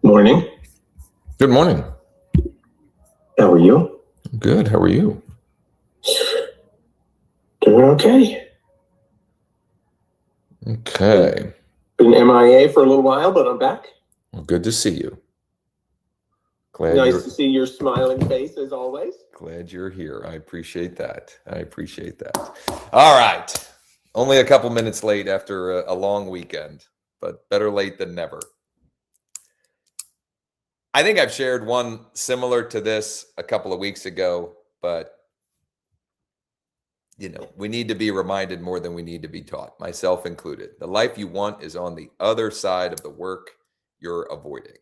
Morning. Good morning. How are you? Good. How are you? Doing okay. Okay. Been MIA for a little while, but I'm back. Well, good to see you. Nice to see your smiling face as always. Glad you're here. I appreciate that. All right. Only a couple minutes late after a long weekend, but better late than never. I think I've shared one similar to this a couple of weeks ago, but we need to be reminded more than we need to be taught, myself included. The life you want is on the other side of the work you're avoiding.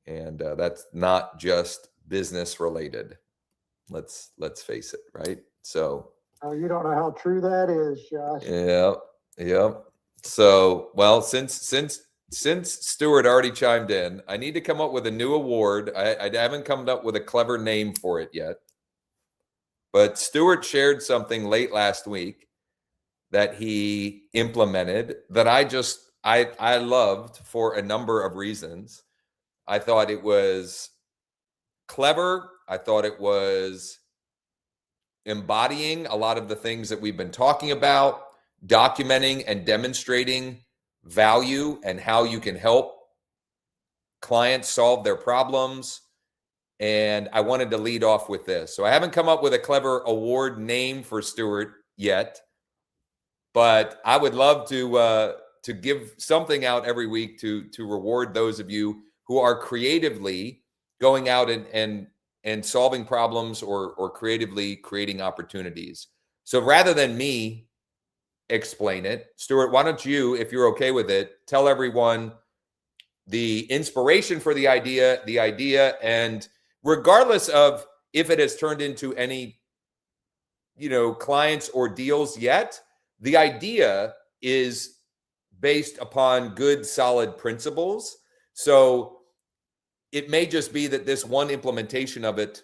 And that's not just business related. Let's face it, right? So you don't know how true that is, Josh. Yeah. So, well, since Stuart already chimed in, I need to come up with a new award. I haven't come up with a clever name for it yet. But Stuart shared something late last week that he implemented that I loved for a number of reasons. I thought it was clever. I thought it was embodying a lot of the things that we've been talking about, documenting and demonstrating value and how you can help clients solve their problems. And I wanted to lead off with this. So I haven't come up with a clever award name for Stuart yet, but I would love to give something out every week to reward those of you who are creatively going out and solving problems or creatively creating opportunities. So rather than me explain it, Stuart, why don't you, if you're okay with it, tell everyone the inspiration for the idea, and regardless of if it has turned into any, clients or deals yet, the idea is based upon good, solid principles. So it may just be that this one implementation of it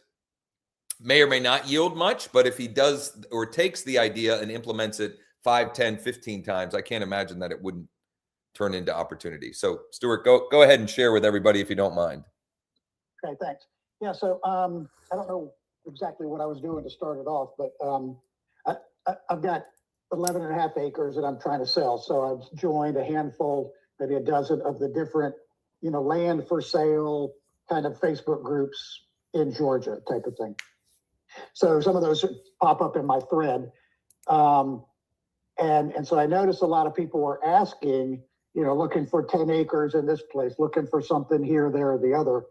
may or may not yield much, but if he does or takes the idea and implements it 5, 10, 15 times, I can't imagine that it wouldn't turn into opportunity. So Stuart, go ahead and share with everybody if you don't mind. Okay, thanks. Yeah, so I don't know exactly what I was doing to start it off, but I've got 11 and a half acres that I'm trying to sell. So I've joined a handful, maybe a dozen of the different, land for sale kind of Facebook groups in Georgia type of thing. So some of those pop up in my thread. And so I noticed a lot of people were asking, looking for 10 acres in this place, looking for something here, there, or the other.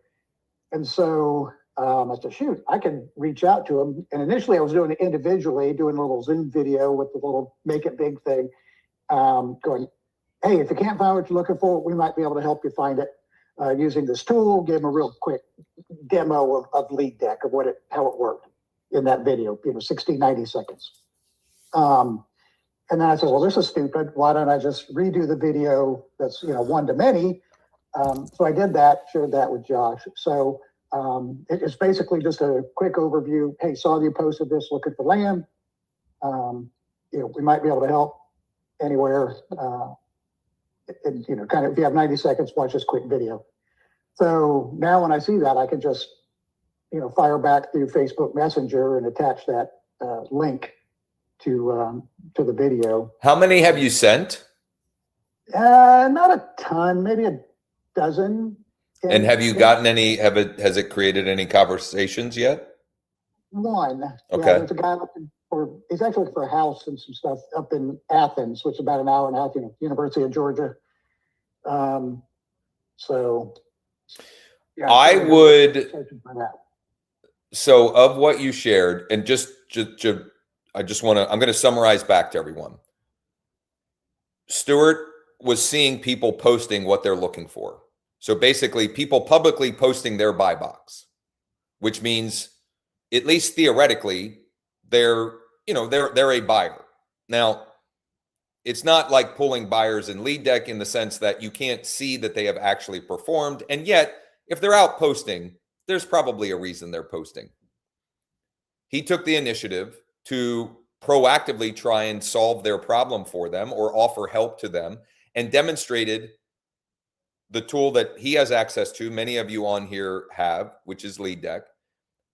And so I said, shoot, I can reach out to them. And initially I was doing it individually, doing a little Zoom video with the little make it big thing, going, hey, if you can't find what you're looking for, we might be able to help you find it using this tool. Give them a real quick demo of LeadDeck, of how it worked in that video, 60, 90 seconds. And then I said, well, this is stupid. Why don't I just redo the video that's, one to many? So I did that, shared that with Josh. So it's basically just a quick overview. Hey, saw you posted this, looking for land. We might be able to help anywhere. And, kind of, if you have 90 seconds, watch this quick video. So now when I see that, I can just, fire back through Facebook Messenger and attach that link to the video. How many have you sent? Not a ton, maybe a dozen. And have you gotten any? Has it created any conversations yet? One. Okay. Yeah, there's a guy looking for. He's actually looking for a house and some stuff up in Athens, which is about an hour and a half. University of Georgia. So. Yeah, I would. So of what you shared, and I just want to. I'm going to summarize back to everyone. Stuart was seeing people posting what they're looking for. So basically people publicly posting their buy box, which means at least theoretically they're a buyer. Now, it's not like pulling buyers in LeadDeck in the sense that you can't see that they have actually performed. And yet, if they're out posting, there's probably a reason they're posting. He took the initiative to proactively try and solve their problem for them or offer help to them, and demonstrated the tool that he has access to, many of you on here have, which is LeadDeck,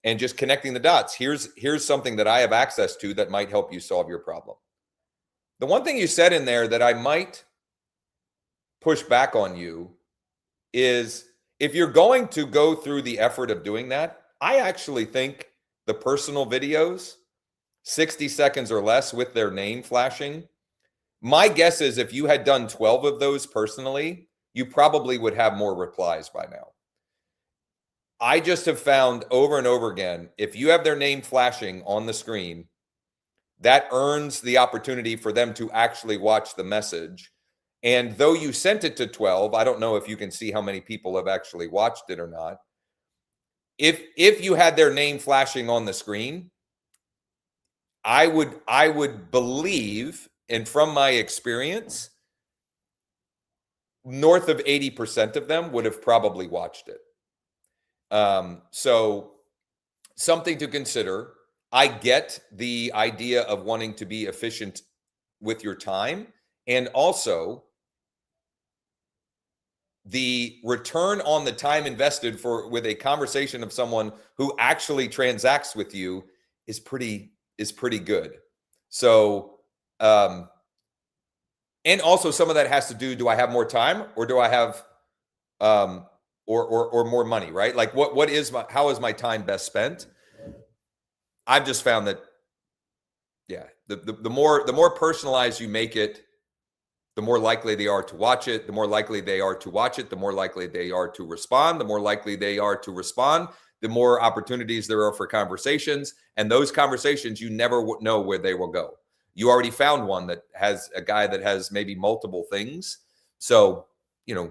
and just connecting the dots. Here's something that I have access to that might help you solve your problem. The one thing you said in there that I might push back on you is, if you're going to go through the effort of doing that, I actually think the personal videos, 60 seconds or less with their name flashing, my guess is if you had done 12 of those personally, you probably would have more replies by now. I just have found over and over again, if you have their name flashing on the screen, that earns the opportunity for them to actually watch the message. And though you sent it to 12, I don't know if you can see how many people have actually watched it or not. If you had their name flashing on the screen, I would believe, and from my experience, north of 80% of them would have probably watched it. So something to consider. I get the idea of wanting to be efficient with your time, and also the return on the time invested with a conversation of someone who actually transacts with you is pretty good. So, and also some of that has to do I have more time, or do I have, or more money, right? Like how is my time best spent? I've just found that, yeah, the more personalized you make it, the more likely they are to watch it. The more likely they are to watch it, the more likely they are to respond. The more likely they are to respond, the more opportunities there are for conversations. And those conversations, you never know where they will go. You already found one that has a guy that has maybe multiple things. So, you know,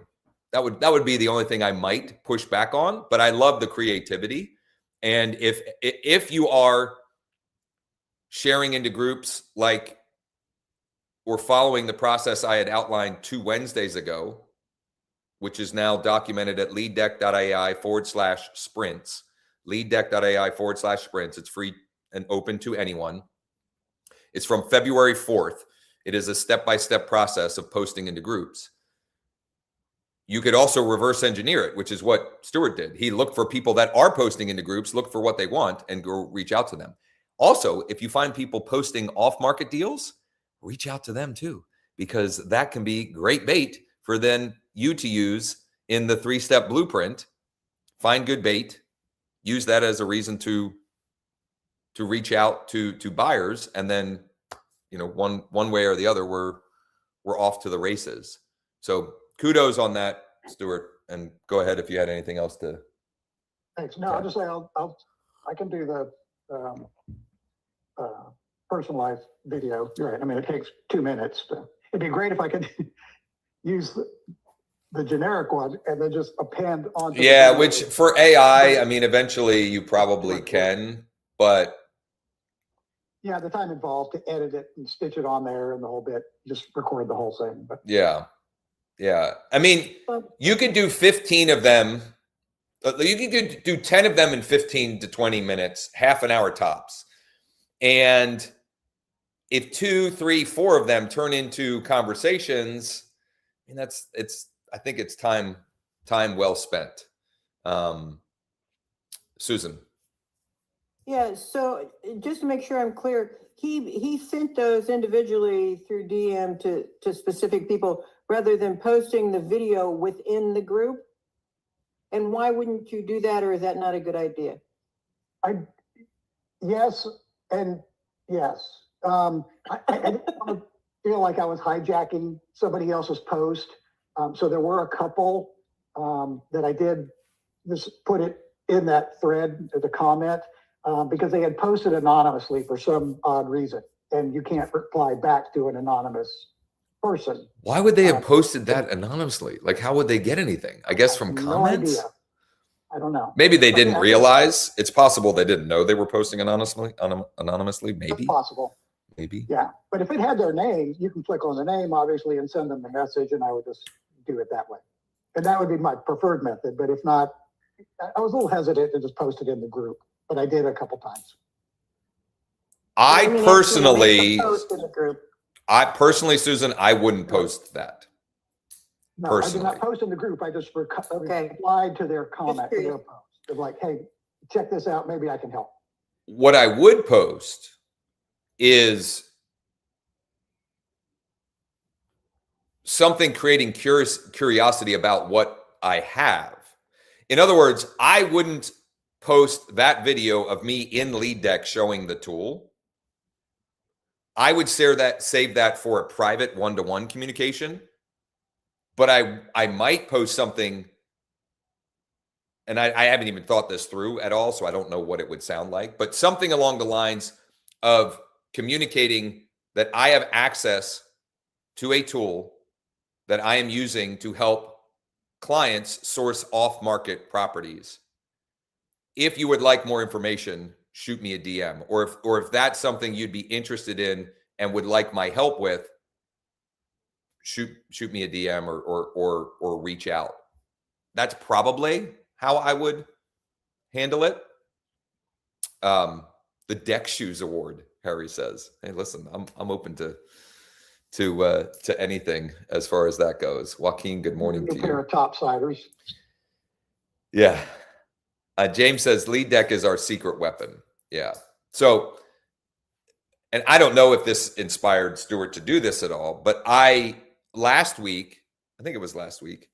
that would be the only thing I might push back on. But I love the creativity. And if you are sharing into groups like, or following the process I had outlined 2 Wednesdays ago, which is now documented at leaddeck.ai/sprints, leaddeck.ai/sprints. It's free and open to anyone. It's from February 4th. It is a step-by-step process of posting into groups. You could also reverse engineer it, which is what Stuart did. He looked for people that are posting into groups, look for what they want, and go reach out to them. Also, if you find people posting off-market deals, reach out to them too, because that can be great bait for then you to use in the 3-step blueprint. Find good bait, use that as a reason to reach out to buyers, and then, you know, one way or the other, we're off to the races. So kudos on that, Stuart, and go ahead if you had anything else to. Thanks. No, I'll just say I can do the personalized video. You're right. I mean, it takes 2 minutes. It'd be great if I could use the generic one and then just append onto. Yeah, which for AI, I mean, eventually you probably can, but. Yeah, the time involved to edit it and stitch it on there and the whole bit, just record the whole thing. But yeah. I mean, you could do 15 of them. You could do 10 of them in 15 to 20 minutes, half an hour tops. And if 2, 3, 4 of them turn into conversations, I mean, I think it's time well spent. Susan. Yeah, so just to make sure I'm clear, he sent those individually through DM to specific people rather than posting the video within the group? And why wouldn't you do that, or is that not a good idea? Yes and yes. I didn't want to feel like I was hijacking somebody else's post. So there were a couple that I did just put it in that thread as a comment because they had posted anonymously for some odd reason, and you can't reply back to an anonymous person. Why would they have posted that anonymously? Like, how would they get anything? I guess from comments? No idea. I don't know. Maybe they didn't realize. It's possible they didn't know they were posting anonymously. Maybe. It's possible. maybe. Yeah, but if it had their name, you can click on the name, obviously, and send them the message, and I would just do it that way. And that would be my preferred method, but if not, I was a little hesitant to just post it in the group, but I did a couple times. I mean, personally, make a post in the group. Susan, I wouldn't post that. No, I did Personally. not post in the group. I just Okay. replied to their comment, to curious. their post. Of like, hey, check this out. Maybe I can help. What I would post is something creating curiosity about what I have. In other words, I wouldn't post that video of me in LeadDeck showing the tool. I would save that for a private one-to-one communication. But I might post something, and I haven't even thought this through at all, so I don't know what it would sound like, but something along the lines of communicating that I have access to a tool that I am using to help clients source off-market properties. If you would like more information, shoot me a DM, or if that's something you'd be interested in and would like my help with, shoot me a DM or reach out. That's probably how I would handle it. The Deck Shoes Award, Harry says. Hey, listen, I'm open to anything as far as that goes. Joaquin, good morning to A pair you. of topsiders. Yeah. James says LeadDeck is our secret weapon. Yeah. So, and I don't know if this inspired Stuart to do this at all, but last week, I think it was last week,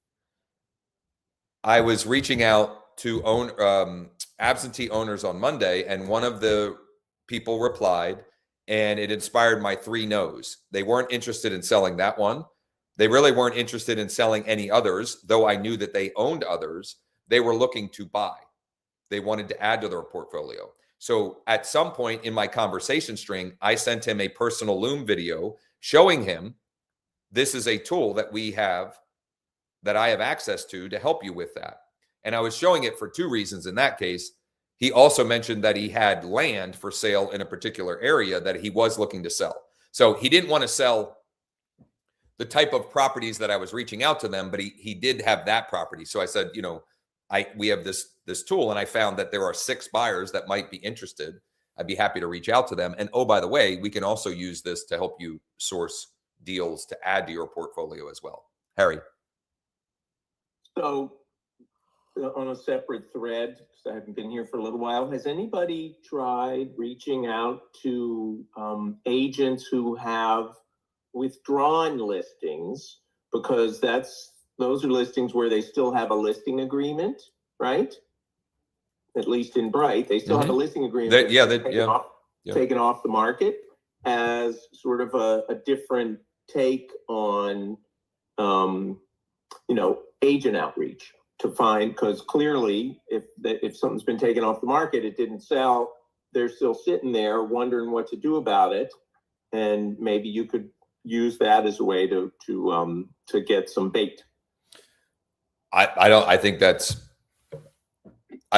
I was reaching out to absentee owners on Monday, and one of the people replied, and it inspired my 3 no's. They weren't interested in selling that one. They really weren't interested in selling any others, though I knew that they owned others. They were looking to buy. They wanted to add to their portfolio. So at some point in my conversation string, I sent him a personal Loom video showing him this is a tool that we have, that I have access to help you with that. And I was showing it for 2 reasons in that case. He also mentioned that he had land for sale in a particular area that he was looking to sell. So he didn't want to sell the type of properties that I was reaching out to them, but he did have that property. So I said, we have this tool, and I found that there are 6 buyers that might be interested. I'd be happy to reach out to them. And oh, by the way, we can also use this to help you source deals to add to your portfolio as well. Harry. So on a separate thread, because I haven't been here for a little while, has anybody tried reaching out to agents who have withdrawn listings? Because those are listings where they still have a listing agreement, right? At least in Bright, they still have a listing agreement. Taken off the market as sort of a different take on, agent outreach to find, because clearly if something's been taken off the market, it didn't sell, they're still sitting there wondering what to do about it. And maybe you could use that as a way to get some bait. I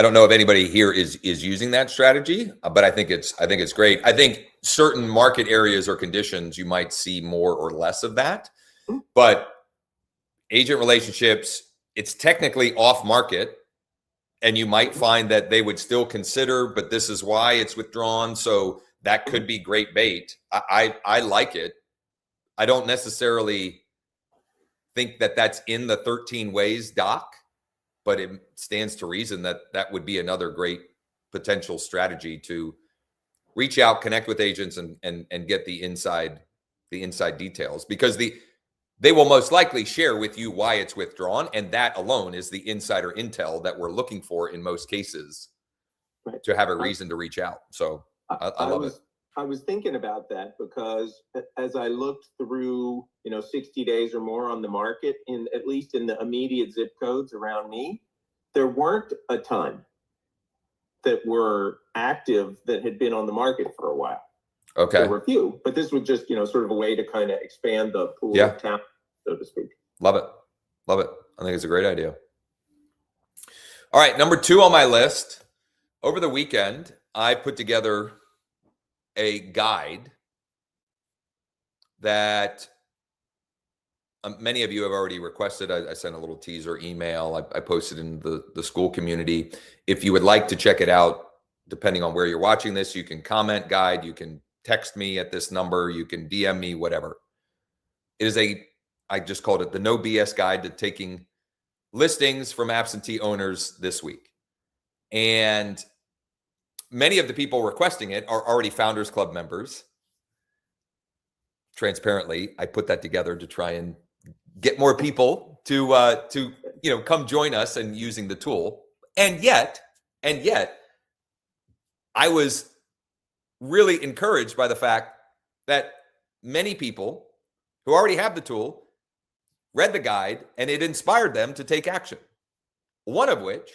don't know if anybody here is using that strategy, but I think it's great. I think certain market areas or conditions you might see more or less of that, but agent relationships, it's technically off market, and you might find that they would still consider, but this is why it's withdrawn. So that could be great bait. I like it. I don't necessarily think that that's in the 13 ways doc, but it stands to reason that that would be another great potential strategy to reach out, connect with agents, and get the inside details, because they will most likely share with you why it's withdrawn, and that alone is the insider intel that we're looking for in most cases, right, to have a reason to reach out. So I love it. I was thinking about that because as I looked through, 60 days or more on the market, at least in the immediate zip codes around me, there weren't a ton that were active that had been on the market for a while. Okay. There were a few, but this was just, sort of a way to kind of expand the pool of talent, so to speak. Love it. Love it. I think it's a great idea. All right. Number 2 on my list. Over the weekend, I put together a guide that many of you have already requested. I sent a little teaser email. I posted in the school community. If you would like to check it out, depending on where you're watching this, you can comment, guide, you can text me at this number, you can DM me, whatever. It is I just called it the No BS Guide to Taking Listings from Absentee Owners this week. And many of the people requesting it are already Founders Club members. Transparently, I put that together to try and get more people to come join us in using the tool. And yet, I was really encouraged by the fact that many people who already have the tool read the guide and it inspired them to take action. One of which,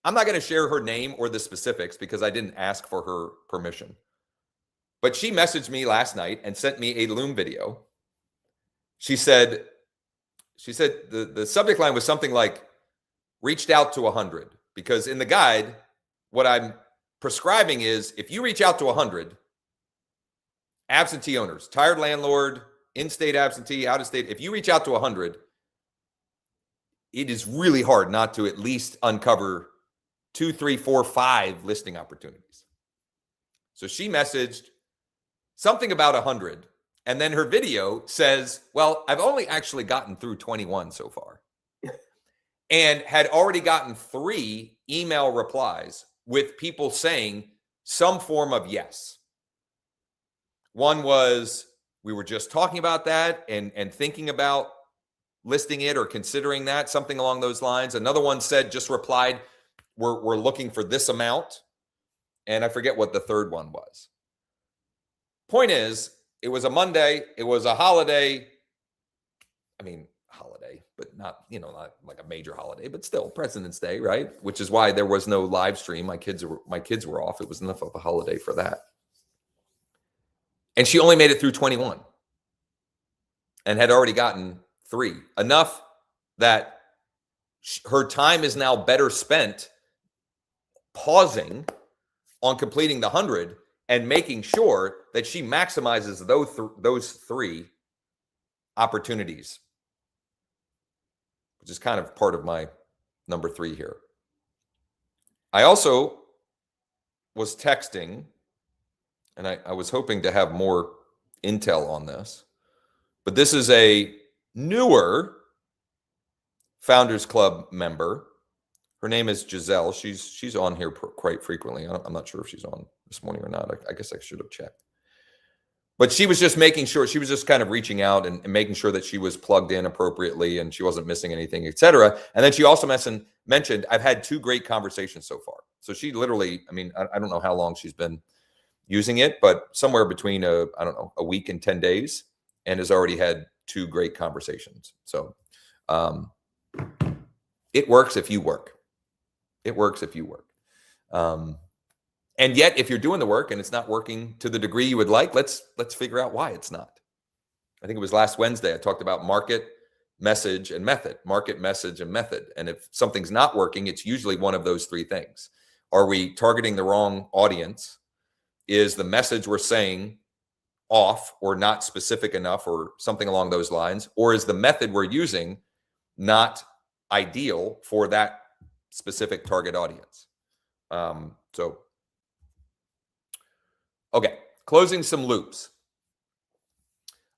I'm not going to share her name or the specifics because I didn't ask for her permission. But she messaged me last night and sent me a Loom video. She said the subject line was something like, reached out to 100. Because in the guide, what I'm prescribing is if you reach out to 100 absentee owners, tired landlord, in-state absentee, out-of-state, if you reach out to 100, it is really hard not to at least uncover 2, 3, 4, 5 listing opportunities. So she messaged something about 100. And then her video says, well, I've only actually gotten through 21 so far. And had already gotten 3 email replies with people saying some form of yes. One was, we were just talking about that and thinking about listing it or considering that, something along those lines. Another one said, just replied, we're looking for this amount. And I forget what the third one was. Point is, it was a Monday. It was a holiday. I mean, holiday, but not like a major holiday, but still President's Day, right? Which is why there was no live stream. My kids were off. It was enough of a holiday for that. And she only made it through 21 and had already gotten 3. Enough that her time is now better spent pausing on completing the 100 and making sure that she maximizes those 3 opportunities, which is kind of part of my number 3 here. I also was texting, and I was hoping to have more intel on this, but this is a newer Founders Club member. Her name is Giselle. She's on here quite frequently. I'm not sure if she's on this morning or not. I guess I should have checked. But she was just making sure, she was just kind of reaching out and making sure that she was plugged in appropriately and she wasn't missing anything, et cetera. And then she also mentioned, I've had 2 great conversations so far. So she literally, I don't know how long she's been using it, but somewhere between a week and 10 days, and has already had 2 great conversations. So it works if you work. It works if you work. And yet, if you're doing the work and it's not working to the degree you would like, let's figure out why it's not. I think it was last Wednesday, I talked about market, message, and method. Market, message, and method. And if something's not working, it's usually one of those 3 things. Are we targeting the wrong audience? Is the message we're saying off or not specific enough or something along those lines? Or is the method we're using not ideal for that specific target audience? Okay, closing some loops.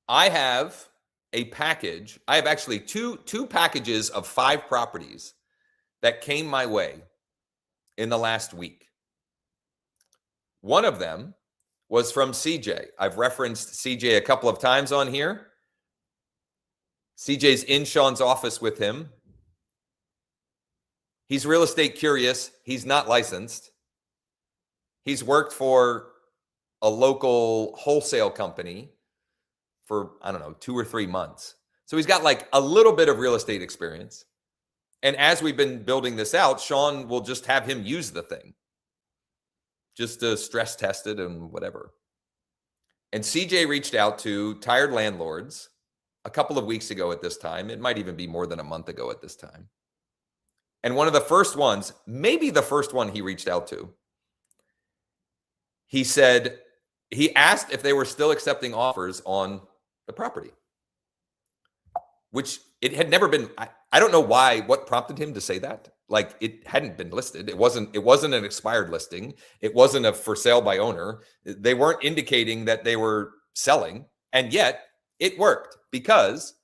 I have a package. I have actually two packages of 5 properties that came my way in the last week. One of them was from CJ. I've referenced CJ a couple of times on here. CJ's in Sean's office with him. He's real estate curious. He's not licensed. He's worked for a local wholesale company for, 2 or 3 months. So he's got like a little bit of real estate experience. And as we've been building this out, Sean will just have him use the thing just to stress test it and whatever. And CJ reached out to tired landlords a couple of weeks ago at this time. It might even be more than a month ago at this time. And one of the first ones, maybe the first one he reached out to, he asked if they were still accepting offers on the property, which it had never been. I don't know what prompted him to say that. Like, it hadn't been listed. It wasn't an expired listing. It wasn't a for sale by owner. They weren't indicating that they were selling. And yet it worked, because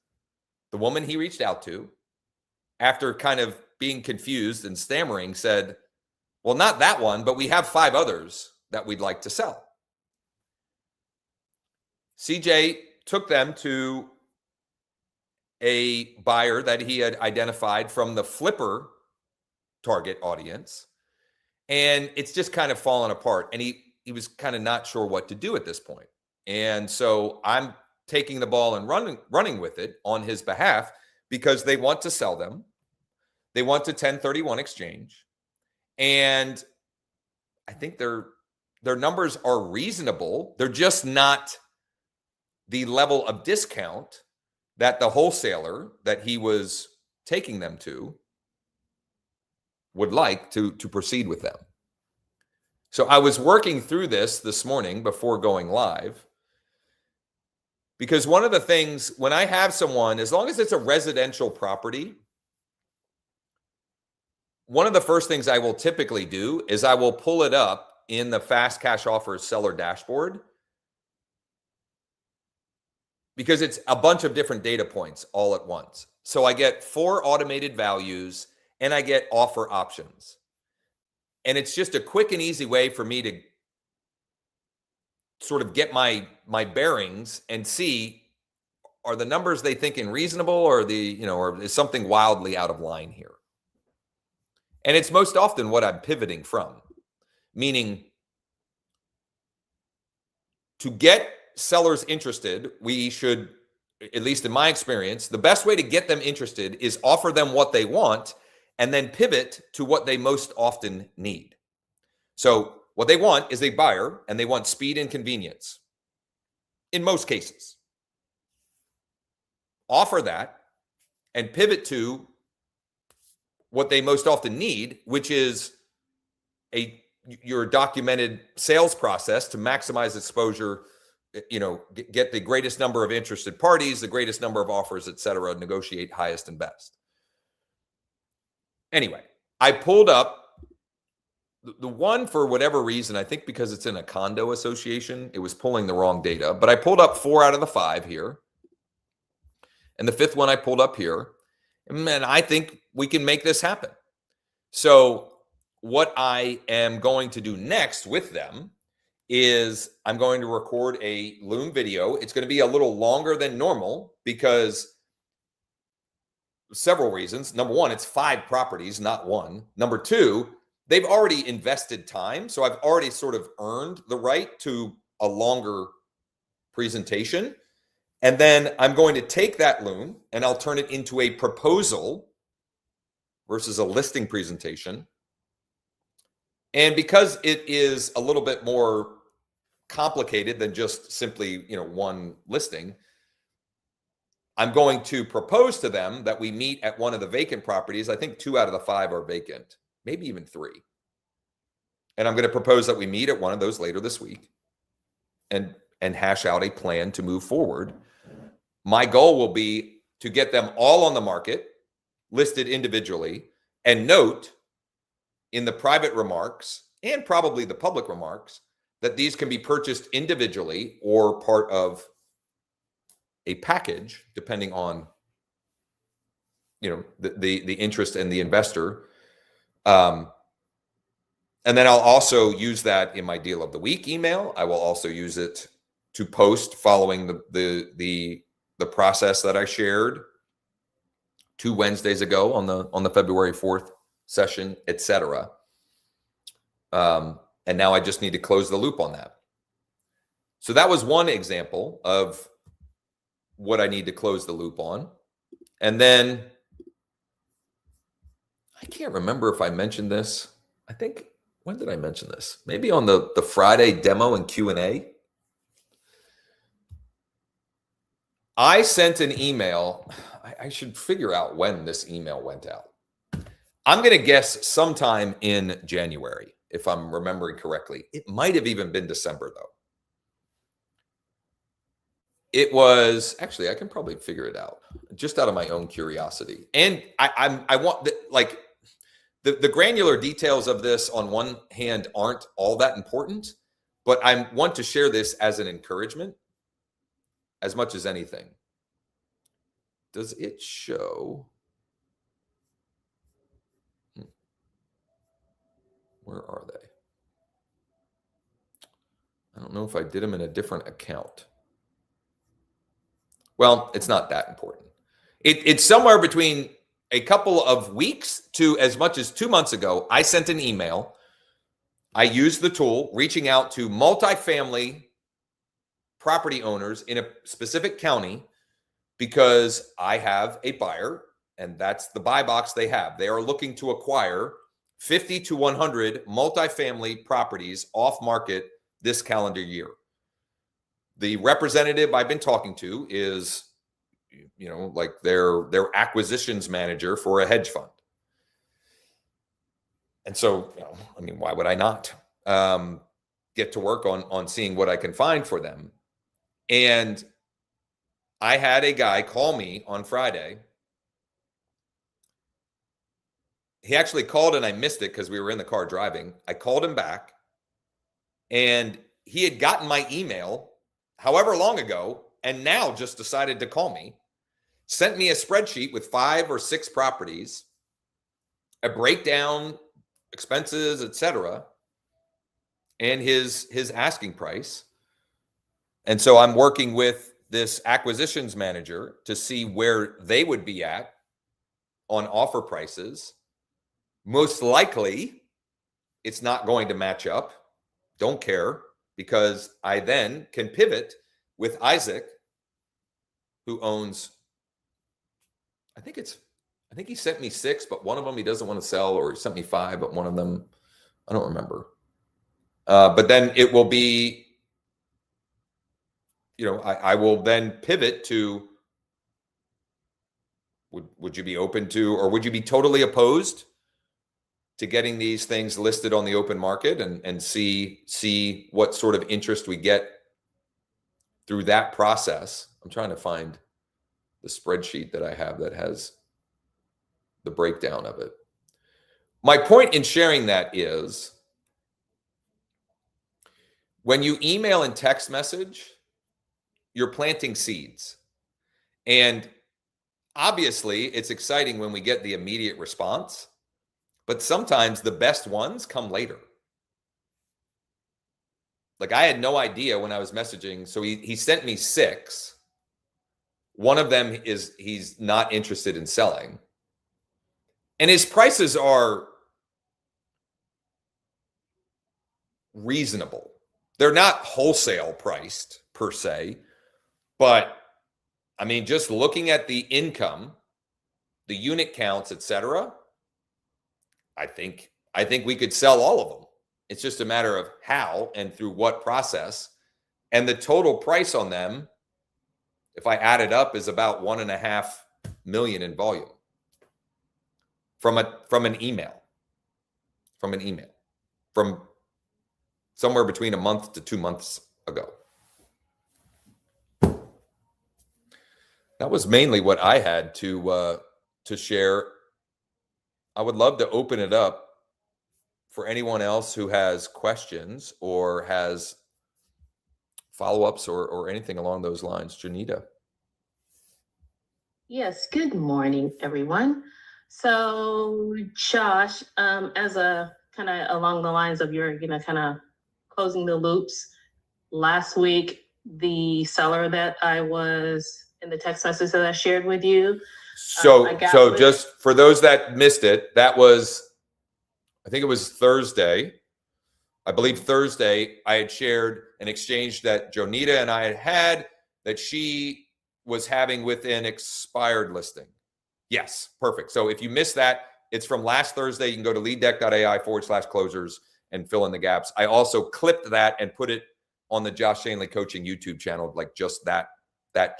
the woman he reached out to, after kind of being confused and stammering, said, well, not that one, but we have 5 others that we'd like to sell. CJ took them to a buyer that he had identified from the flipper target audience, and it's just kind of fallen apart, and he was kind of not sure what to do at this point. And so I'm taking the ball and running with it on his behalf, because they want to sell them. They want to 1031 exchange, and I think their numbers are reasonable. They're just not the level of discount that the wholesaler that he was taking them to would like to proceed with them. So I was working through this morning before going live, because one of the things, when I have someone, as long as it's a residential property, one of the first things I will typically do is I will pull it up in the Fast Cash Offers seller dashboard, because it's a bunch of different data points all at once. So I get 4 automated values, and I get offer options. And it's just a quick and easy way for me to sort of get my bearings and see, are the numbers they thinking reasonable, or or is something wildly out of line here? And it's most often what I'm pivoting from, meaning to get sellers interested, we should, at least in my experience, the best way to get them interested is offer them what they want, and then pivot to what they most often need. So what they want is a buyer, and they want speed and convenience in most cases. Offer that and pivot to what they most often need, which is your documented sales process to maximize exposure, get the greatest number of interested parties, the greatest number of offers, et cetera, negotiate highest and best. Anyway, I pulled up the one, for whatever reason, I think because it's in a condo association, it was pulling the wrong data, but I pulled up 4 out of the 5 here. And the 5th one I pulled up here, and I think we can make this happen. So what I am going to do next with them is I'm going to record a Loom video. It's going to be a little longer than normal, because several reasons. Number one, it's 5 properties, not 1. Number 2, they've already invested time. So I've already sort of earned the right to a longer presentation. And then I'm going to take that Loom and I'll turn it into a proposal versus a listing presentation. And because it is a little bit more complicated than just simply, one listing, I'm going to propose to them that we meet at one of the vacant properties. I think 2 out of the 5 are vacant, maybe even 3. And I'm going to propose that we meet at one of those later this week and hash out a plan to move forward. My goal will be to get them all on the market, listed individually, and note in the private remarks and probably the public remarks that these can be purchased individually or part of a package, depending on the interest and the investor. And then I'll also use that in my deal of the week email. I will also use it to post following the process that I shared 2 Wednesdays ago on the February 4th session, etc. And now I just need to close the loop on that. So that was one example of what I need to close the loop on. And then I can't remember if I mentioned this. I think, when did I mention this? Maybe on the Friday demo and Q&A. I sent an email. I should figure out when this email went out. I'm going to guess sometime in January, if I'm remembering correctly. It might have even been December, though. it was actually, I can probably figure it out just out of my own curiosity. And I want like the granular details of this on one hand aren't all that important, but I want to share this as an encouragement as much as anything. Does it show? Where are they? I don't know if I did them in a different account. Well, it's not that important. It's somewhere between a couple of weeks to as much as 2 months ago. I sent an email. I used the tool reaching out to multifamily property owners in a specific county because I have a buyer, and that's the buy box they have. They are looking to acquire 50 to 100 multifamily properties off market this calendar year. The representative I've been talking to is, you know, like their acquisitions manager for a hedge fund. And so, you know, I mean, why would I not get to work on seeing what I can find for them? And I had a guy call me on Friday. He actually called and I missed it because we were in the car driving. I called him back and he had gotten my email however long ago and now just decided to call me, sent me a spreadsheet with 5 or 6 properties, a breakdown, expenses, etc., and his asking price. And so I'm working with this acquisitions manager to see where they would be at on offer prices. Most likely, it's not going to match up. Don't care, because I then can pivot with Isaac, who owns, I think he sent me 6, but one of them he doesn't want to sell, or he sent me 5, but one of them, I don't remember. But then it will be, you know, I will then pivot to, would you be open to, or would you be totally opposed to getting these things listed on the open market and see what sort of interest we get through that process? I'm trying to find the spreadsheet that I have that has the breakdown of it. My point in sharing that is when you email and text message, you're planting seeds. And obviously, it's exciting when we get the immediate response, but sometimes the best ones come later. Like I had no idea when I was messaging. So he sent me 6. One of them is he's not interested in selling. And his prices are reasonable. They're not wholesale priced per se, but I mean, just looking at the income, the unit counts, etc., I think we could sell all of them. It's just a matter of how and through what process. And the total price on them, if I add it up, is about $1.5 million in volume from an email. From somewhere between a month to 2 months ago. That was mainly what I had to share. I would love to open it up for anyone else who has questions or has follow-ups or anything along those lines. Janita. Yes, good morning, everyone. So Josh, as a kind of along the lines of your, kind of closing the loops, last week, the seller that I was in the text message that I shared with you. So just for those that missed it, that was, I think it was Thursday. I believe Thursday, I had shared an exchange that Jonita and I had that she was having with an expired listing. Yes, perfect. So if you missed that, it's from last Thursday. You can go to leaddeck.ai/closers and fill in the gaps. I also clipped that and put it on the Josh Shanley Coaching YouTube channel, like just that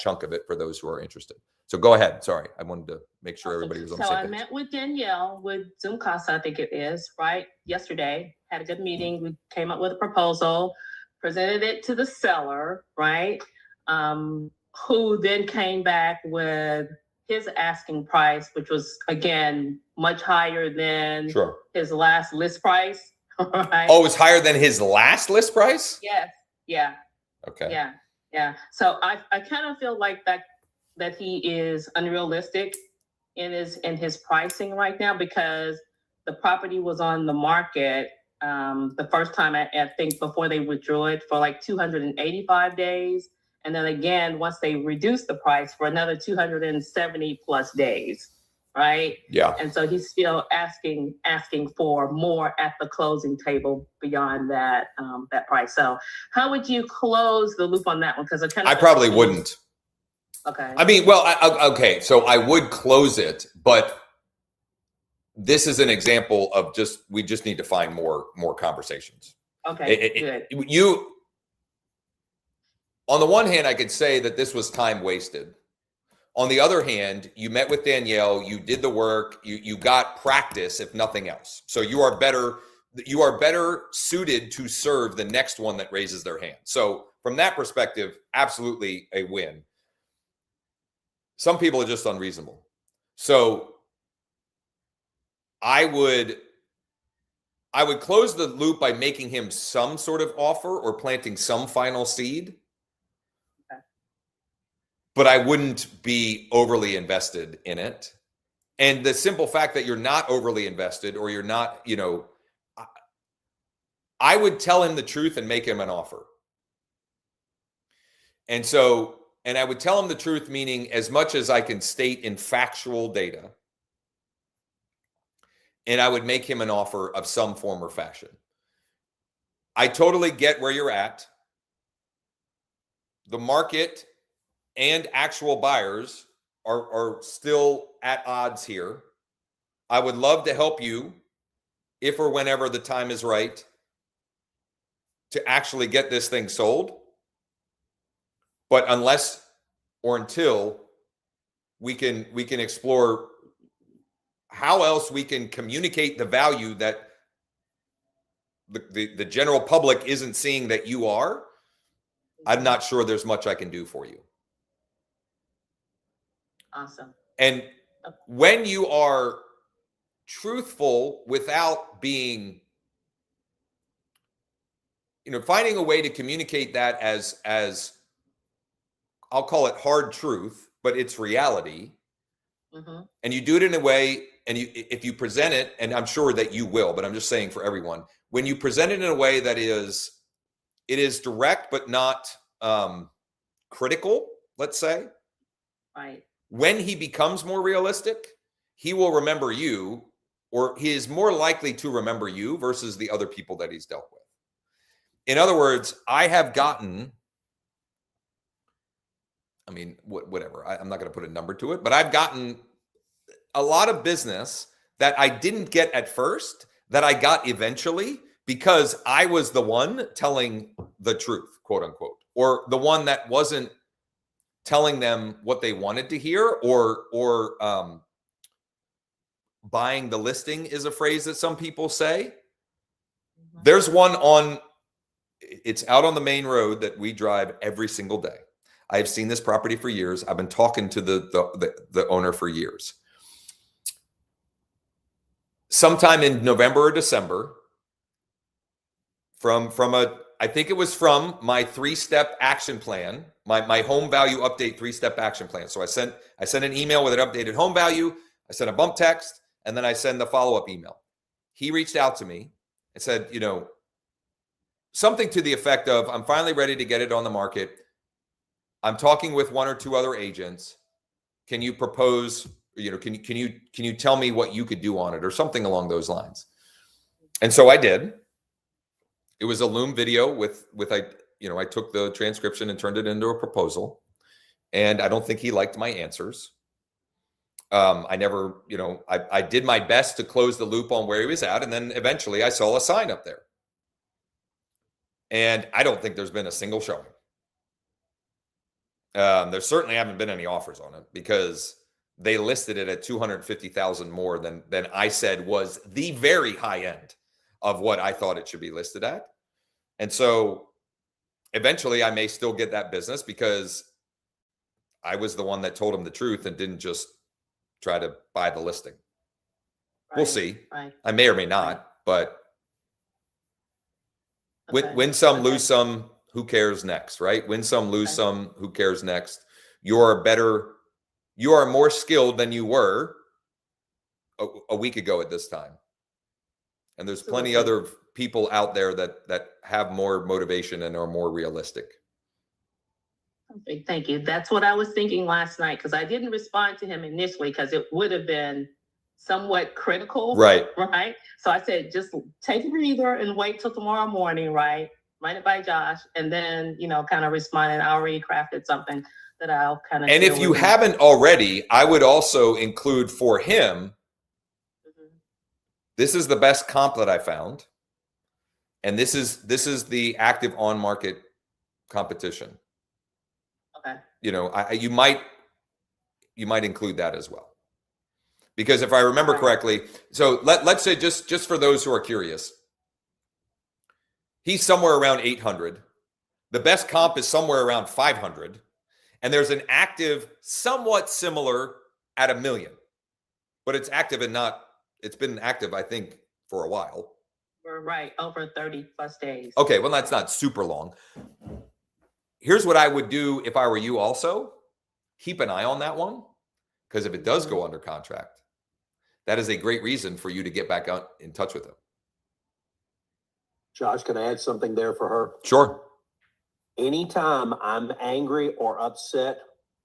chunk of it for those who are interested. So go ahead. Sorry, I wanted to make sure everybody was on the same page. So I met with Danielle with Zoom Casa, I think it is, right? Yesterday, had a good meeting. We came up with a proposal, presented it to the seller, right? who then came back with his asking price, which was again much higher than Sure. his last list price. Right? Oh, it's higher than his last list price? Yes. Yeah. Okay. Yeah. So I kind of feel like that he is unrealistic in his pricing right now, because the property was on the market the first time I think before they withdrew it for like 285 days. And then again, once they reduced the price, for another 270 plus days. Right. Yeah. And so he's still asking for more at the closing table beyond that price. So how would you close the loop on that one? Because I probably wouldn't. Okay. I mean, well, okay, so I would close it, but this is an example of we just need to find more conversations. Okay. Good. You, on the one hand, I could say that this was time wasted. On the other hand, you met with Danielle, you did the work, you got practice, if nothing else. So you are better suited to serve the next one that raises their hand. So from that perspective, absolutely a win. Some people are just unreasonable. So I would close the loop by making him some sort of offer or planting some final seed. Okay. But I wouldn't be overly invested in it. And the simple fact that you're not overly invested, or you're not, I would tell him the truth and make him an offer. And I would tell him the truth, meaning as much as I can state in factual data. And I would make him an offer of some form or fashion. I totally get where you're at. The market and actual buyers are still at odds here. I would love to help you, if or whenever the time is right, to actually get this thing sold. But unless or until we can explore how else we can communicate the value that the general public isn't seeing that you are, I'm not sure there's much I can do for you. Awesome. And when you are truthful without being, finding a way to communicate that as I'll call it hard truth, but it's reality. Mm-hmm. And you do it in a way, and if you present it, and I'm sure that you will, but I'm just saying for everyone, when you present it in a way that it is direct, but not critical, let's say. Right. When he becomes more realistic, he will remember you, or he is more likely to remember you versus the other people that he's dealt with. In other words, I have gotten, whatever, I'm not going to put a number to it, but I've gotten a lot of business that I didn't get at first, that I got eventually, because I was the one telling the truth, quote unquote, or the one that wasn't telling them what they wanted to hear, or buying the listing is a phrase that some people say. Mm-hmm. There's one it's out on the main road that we drive every single day. I've seen this property for years. I've been talking to the owner for years. Sometime in November or December, I think it was from my 3-step action plan, my home value update 3-step action plan. So I sent an email with an updated home value. I sent a bump text, and then I send the follow-up email. He reached out to me and said, something to the effect of, I'm finally ready to get it on the market. I'm talking with 1 or 2 other agents. Can you propose, can you tell me what you could do on it, or something along those lines? And so I did. It was a Loom video I took the transcription and turned it into a proposal. And I don't think he liked my answers. I never, I did my best to close the loop on where he was at. And then eventually I saw a sign up there. And I don't think there's been a single showing. There certainly haven't been any offers on it, because they listed it at $250,000 more than I said was the very high end of what I thought it should be listed at. And so eventually I may still get that business, because I was the one that told him the truth and didn't just try to buy the listing. We'll Right, see. Right. I may or may not, but Okay. win some, Okay. lose some, who cares next, right? Win some, lose Okay. some, who cares next? You are more skilled than you were a week ago at this time. And there's plenty Absolutely. other people out there that have more motivation and are more realistic. Okay, thank you. That's what I was thinking last night, because I didn't respond to him initially because it would have been somewhat critical. Right. Right. So I said, just take a breather and wait till tomorrow morning, right? Run it by Josh, and then, kind of respond. And I already crafted something that I'll kind of. And if you haven't already, I would also include for him, this is the best comp that I found. And this is the active on market competition. Okay. You might include that as well. Because if I remember Right. correctly, so let's say just for those who are curious, he's somewhere around 800. The best comp is somewhere around 500. And there's an active, somewhat similar at $1 million. But it's active and it's been active, I think, for a while. We're right, over 30 plus days. Okay, well, that's not super long. Here's what I would do if I were you also. Keep an eye on that one. Because if it does go under contract, that is a great reason for you to get back out in touch with him. Josh, can I add something there for her? Sure. Anytime I'm angry or upset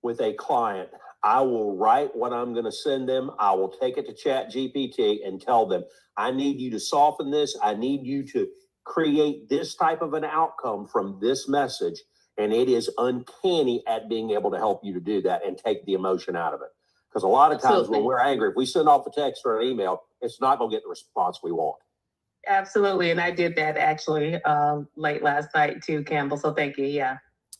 with a client, I will write what I'm going to send them. I will take it to ChatGPT and tell them, I need you to soften this. I need you to create this type of an outcome from this message. And it is uncanny at being able to help you to do that and take the emotion out of it. Because a lot of times Absolutely. when we're angry, if we send off a text or an email, it's not going to get the response we want. Absolutely. And I did that actually late last night too, Campbell. So thank you. Yeah.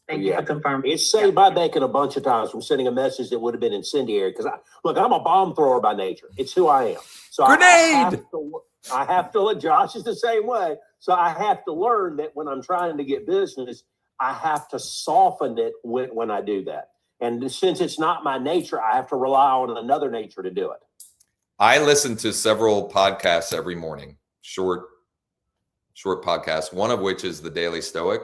Thank you Yeah. for confirming. It's saved my bacon a bunch of times from sending a message that would have been incendiary. Because I'm a bomb thrower by nature. It's who I am. So Grenade! I have to. Josh is the same way. So I have to learn that when I'm trying to get business, I have to soften it when I do that. And since it's not my nature, I have to rely on another nature to do it. I listen to several podcasts every morning, short podcasts, one of which is the Daily Stoic.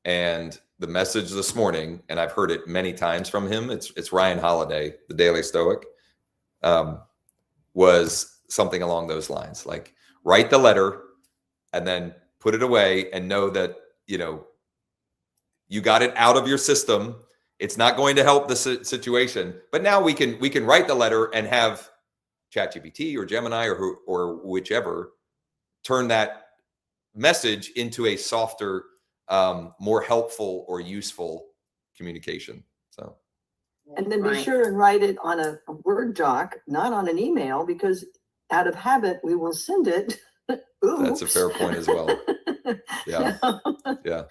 And the message this morning, and I've heard it many times from him, it's Ryan Holiday, the Daily Stoic, was something along those lines. Like, write the letter and then put it away and know that, you got it out of your system. It's not going to help the situation, but now we can write the letter and have ChatGPT or Gemini or whichever turn that message into a softer, more helpful or useful communication. So, And then be Right. sure and write it on a Word doc, not on an email, because out of habit, we will send it. that's a fair point as well. Yeah. Yeah.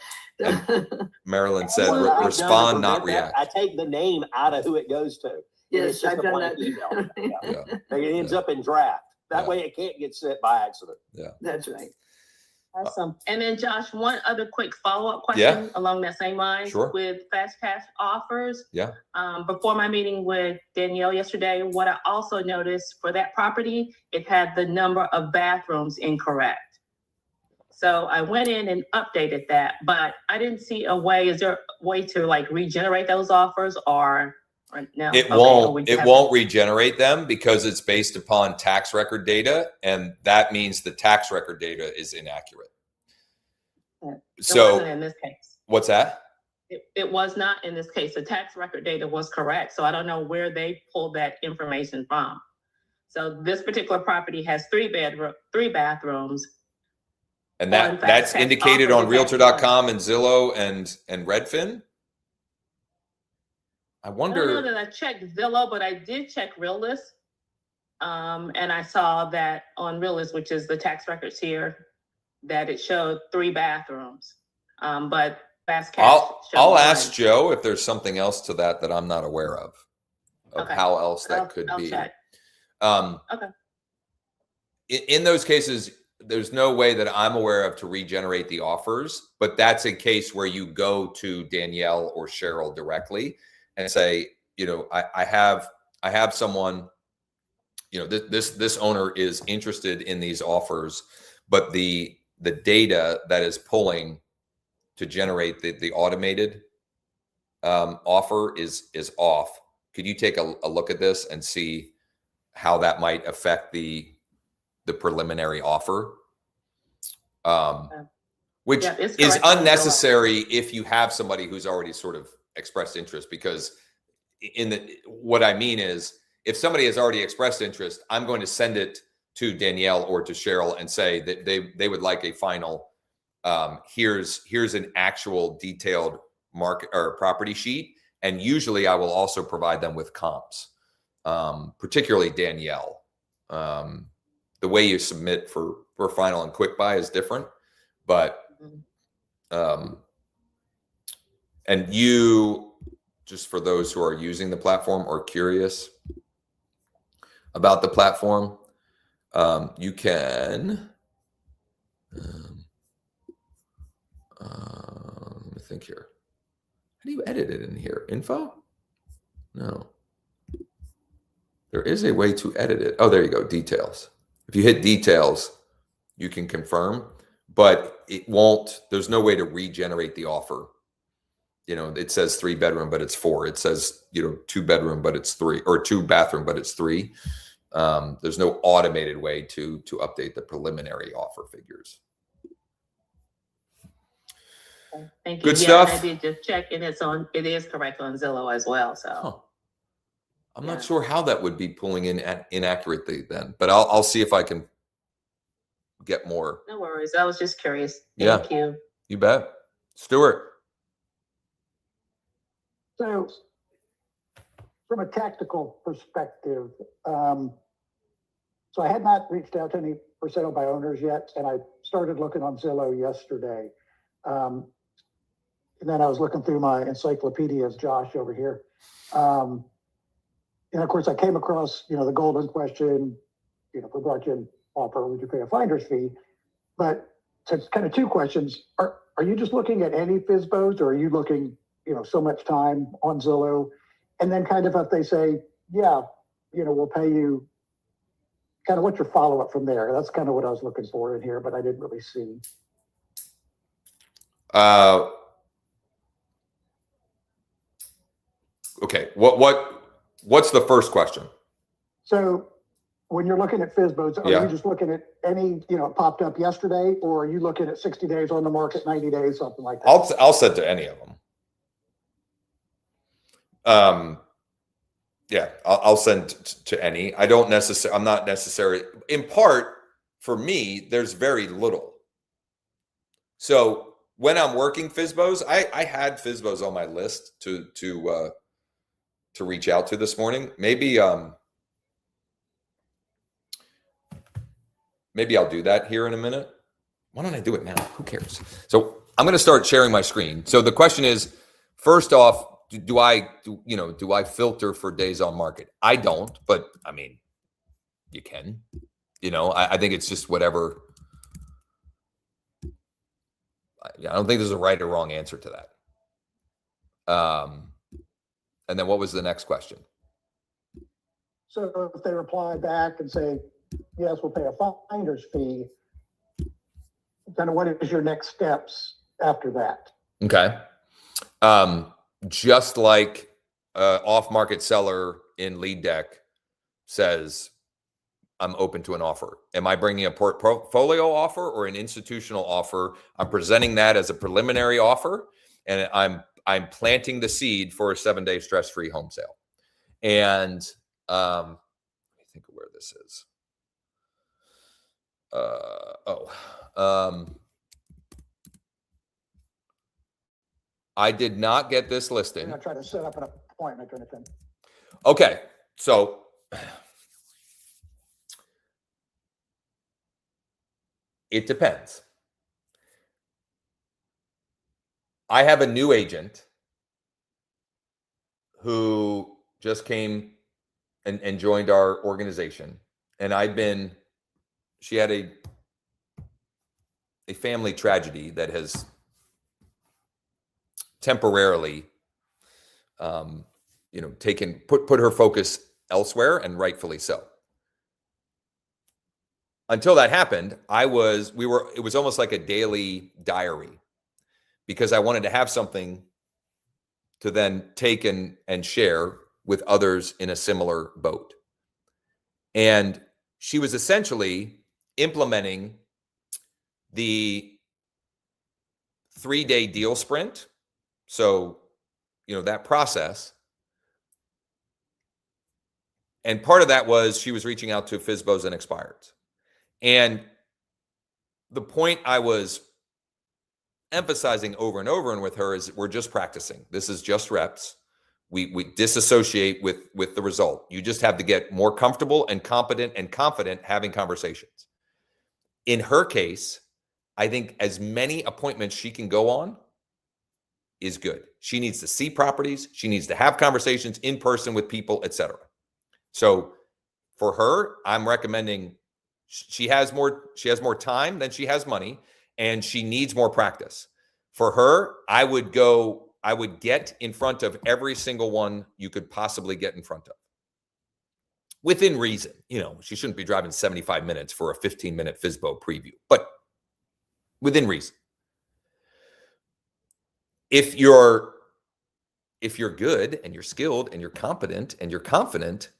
Marilyn said, What I've done to respond, not prevent that, react. I take the name out of who it goes to. Yes, It's just I've a done blank that. email. Yeah. Yeah. It ends up in draft. That Yeah. way it can't get sent by accident. That's right. Awesome. And then Josh, one other quick follow-up Yeah. question along that same line. Sure. With fast cash offers. Yeah. Before my meeting with Danielle yesterday, what I also noticed for that property, it had the number of bathrooms incorrect. So I went in and updated that, but I didn't see a way. Is there a way to like regenerate those offers or no? It Okay, or we have- won't regenerate them because it's based upon tax record data, and that means the tax record data is inaccurate. It So wasn't in this case. what's that? It was not in this case. The tax record data was correct. So I don't know where they pulled that information from. So this particular property has three bathrooms. And Well, in fact, that's tax indicated offers on is actually realtor.com and Zillow and Redfin. I I don't know wonder, that I checked Zillow, but I did check Realist. And I saw that on Realist, which is the tax records here, that it showed 3 bathrooms. But fast cash. showed I'll one. ask Joe if there's something else to that I'm not aware of Okay. how else that I'll- could I'll be. check. Okay. In those cases, there's no way that I'm aware of to regenerate the offers, but that's a case where you go to Danielle or Cheryl directly and say, you know, I have someone, you know, this owner is interested in these offers, but the data that is pulling to generate the automated offer is off. Could you take a look at this and see how that might affect the preliminary offer? Which Yeah, it's is correct on Zillow. unnecessary if you have somebody who's already sort of expressed interest, because what I mean is, if somebody has already expressed interest, I'm going to send it to Danielle or to Cheryl and say that they would like a final, here's an actual detailed market or property sheet. And usually I will also provide them with comps, particularly Danielle. The way you submit for final and quick buy is different, but and you, just for those who are using the platform or curious about the platform, you can, let me think here. How do you edit it in here? Info? No. There is a way to edit it. Oh, there you go. Details. If you hit details, you can confirm, but it won't, there's no way to regenerate the offer. You know, it says 3 bedroom, but it's 4. It says, you know, 2 bedroom, but it's 3, or 2 bathroom, but it's 3. There's no automated way to update the preliminary offer figures. Thank you. Good Yeah, stuff. I did just check, and it is correct on Zillow as well. So Huh. I'm Yeah. not sure how that would be pulling in inaccurately then, but I'll see if I can get more. no worries. I was just curious. Yeah. Thank you. You bet. Stuart. So from a tactical perspective, so I had not reached out to any for sale by owners yet, and I started looking on Zillow yesterday. And then I was looking through my encyclopedias, Josh over here. And of course I came across, you know, the golden question, you know, if we brought you an offer, would you pay a finder's fee? But so it's kind of 2 questions. Are you just looking at any FSBOs, or are you looking, you know, so much time on Zillow? And then kind of if they say, yeah, you know, we'll pay you, kind of what's your follow-up from there? That's kind of what I was looking for in here, but I didn't really see. Okay. What's the first question? So when you're looking at FSBOs, are Yeah. you just looking at any, you know, popped up yesterday, or are you looking at 60 days on the market, 90 days, something like that? I'll set to any of them. Yeah, I'll send to any. I'm not necessarily, in part for me, there's very little. So when I'm working FSBOs, I had FSBOs on my list to reach out to this morning. Maybe I'll do that here in a minute. Why don't I do it now? Who cares? So I'm going to start sharing my screen. So the question is, first off, do I filter for days on market? I don't, but I mean, you can, you know, I think it's just whatever. I don't think there's a right or wrong answer to that. And then what was the next question? So if they reply back and say, yes, we'll pay a finder's fee, kind of what is your next steps after that? Okay. Just like off-market seller in Lead Deck says, I'm open to an offer. Am I bringing a portfolio offer or an institutional offer? I'm presenting that as a preliminary offer, and I'm planting the seed for a 7-day stress-free home sale. And let me think of where this is. I did not get this listing. I'm gonna try to set up an appointment or anything. Okay, so it depends. I have a new agent who just came and joined our organization, and she had a family tragedy that has temporarily put her focus elsewhere, and rightfully so. Until that happened, it was almost like a daily diary, because I wanted to have something to then take and share with others in a similar boat. And she was essentially implementing the 3-day deal sprint. So, that process. And part of that was she was reaching out to FSBOs and expireds. And the point I was emphasizing over and over and with her is, we're just practicing. This is just reps. We disassociate with the result. You just have to get more comfortable and competent and confident having conversations. In her case, I think as many appointments she can go on is good. She needs to see properties. She needs to have conversations in person with people, etc. So for her, I'm recommending, she has more time than she has money, and she needs more practice. For her, I would get in front of every single one you could possibly get in front of. Within reason. She shouldn't be driving 75 minutes for a 15-minute FSBO preview, but within reason. If you're good and you're skilled and you're competent and you're confident,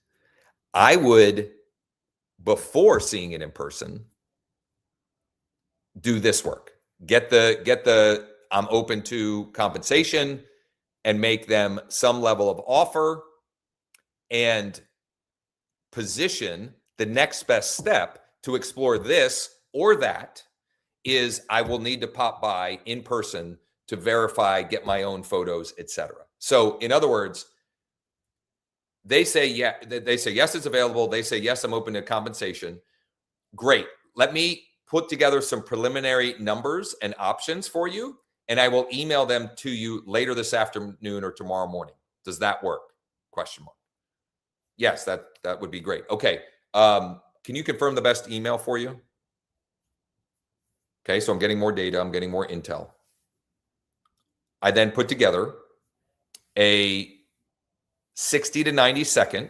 I would, before seeing it in person, do this work. Get the I'm open to compensation, and make them some level of offer, and position the next best step to explore this or that is, I will need to pop by in person to verify, get my own photos, etc. So in other words, they say yes, it's available. They say, yes, I'm open to compensation. Great. Let me put together some preliminary numbers and options for you, and I will email them to you later this afternoon or tomorrow morning. Does that work? Question mark. Yes, that would be great. Okay. Can you confirm the best email for you? Okay, so I'm getting more data. I'm getting more intel. I then put together a 60 to 90 second.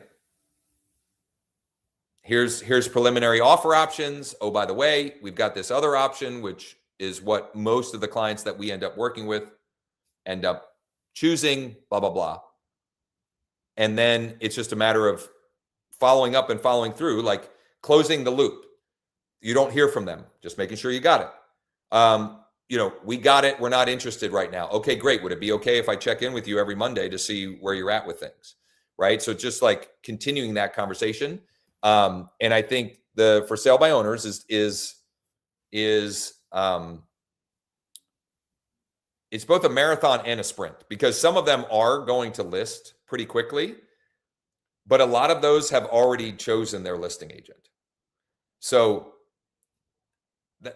Here's preliminary offer options. Oh, by the way, we've got this other option, which is what most of the clients that we end up working with end up choosing, blah, blah, blah. And then it's just a matter of following up and following through, like closing the loop. You don't hear from them, just making sure you got it. We got it. We're not interested right now. Okay, great. Would it be okay if I check in with you every Monday to see where you're at with things? Right. So just like continuing that conversation. And I think the for sale by owners is it's both a marathon and a sprint, because some of them are going to list pretty quickly, but a lot of those have already chosen their listing agent. So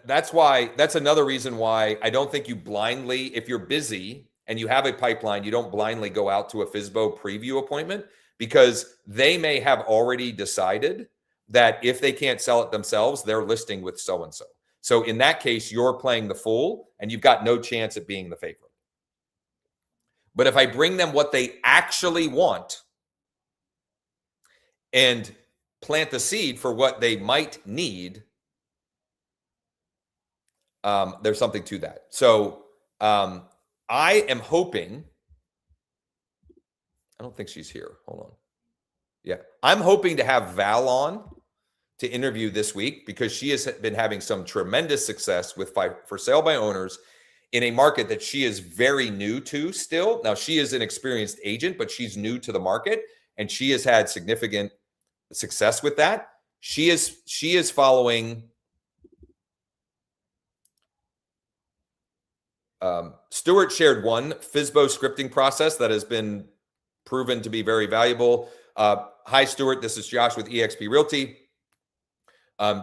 that's another reason why I don't think you blindly, if you're busy and you have a pipeline, you don't blindly go out to a FSBO preview appointment, because they may have already decided that if they can't sell it themselves, they're listing with so-and-so. So in that case, you're playing the fool and you've got no chance at being the favorite. But if I bring them what they actually want and plant the seed for what they might need, there's something to that. So I am hoping, I don't think she's here. Hold on. Yeah. I'm hoping to have Val on to interview this week, because she has been having some tremendous success with for sale by owners in a market that she is very new to still. Now, she is an experienced agent, but she's new to the market, and she has had significant success with that. She is following Stuart shared one FSBO scripting process that has been proven to be very valuable. Hi, Stuart. This is Josh with eXp Realty.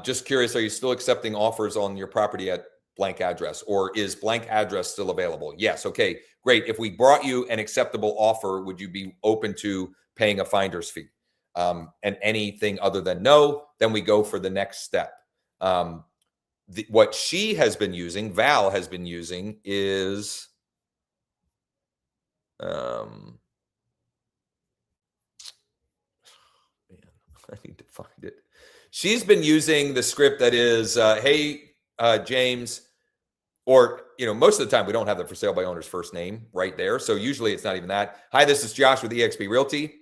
Just curious, are you still accepting offers on your property at blank address, or is blank address still available? Yes. Okay, great. If we brought you an acceptable offer, would you be open to paying a finder's fee? And anything other than no, then we go for the next step. What she has been using, Val has been using, is find it. She's been using the script that is, hey, James, or, most of the time we don't have the for sale by owner's first name right there. So usually it's not even that. Hi, this is Josh with eXp Realty.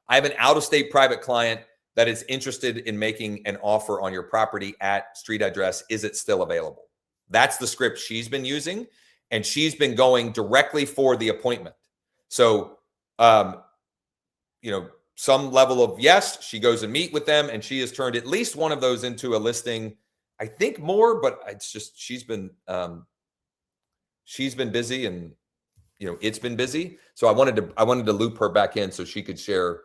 I have an out-of-state private client that is interested in making an offer on your property at street address. Is it still available? That's the script she's been using, and she's been going directly for the appointment. So, some level of yes, she goes and meet with them, and she has turned at least one of those into a listing. I think more, but it's just she's been busy, and it's been busy. So I wanted to loop her back in so she could share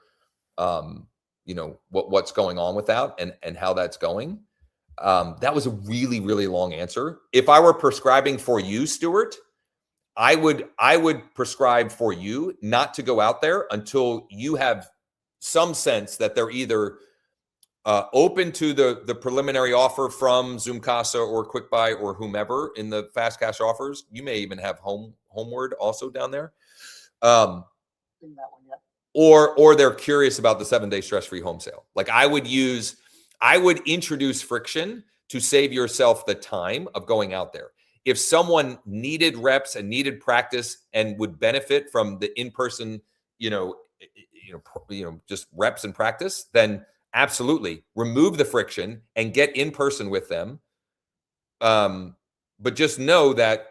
what's going on with that and how that's going. That was a really, really long answer. If I were prescribing for you, Stuart, I would prescribe for you not to go out there until you have some sense that they're either open to the preliminary offer from Zoomkasa or QuickBuy or whomever in the fast cash offers. You may even have Homeward also down there. Seen that one yet. Or they're curious about the 7-day stress-free home sale. Like I would introduce friction to save yourself the time of going out there. If someone needed reps and needed practice and would benefit from the in-person, just reps and practice, then absolutely remove the friction and get in person with them. But just know that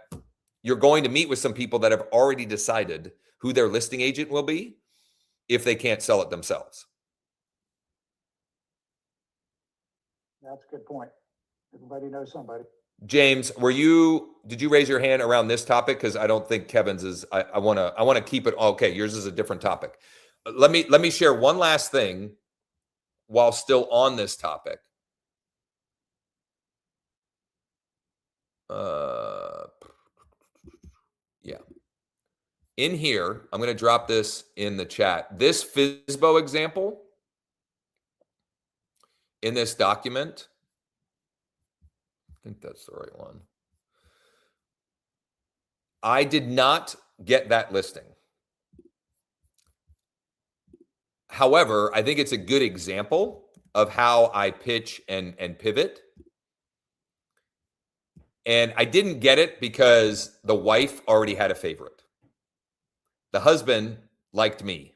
you're going to meet with some people that have already decided who their listing agent will be if they can't sell it themselves. That's a good point. Everybody knows somebody. James, did you raise your hand around this topic? Because I don't think Kevin's is. I want to keep it. Okay, yours is a different topic. Let me share one last thing while still on this topic. Yeah. In here, I'm going to drop this in the chat. This FSBO example in this document, I think that's the right one. I did not get that listing. However, I think it's a good example of how I pitch and pivot. And I didn't get it because the wife already had a favorite. The husband liked me,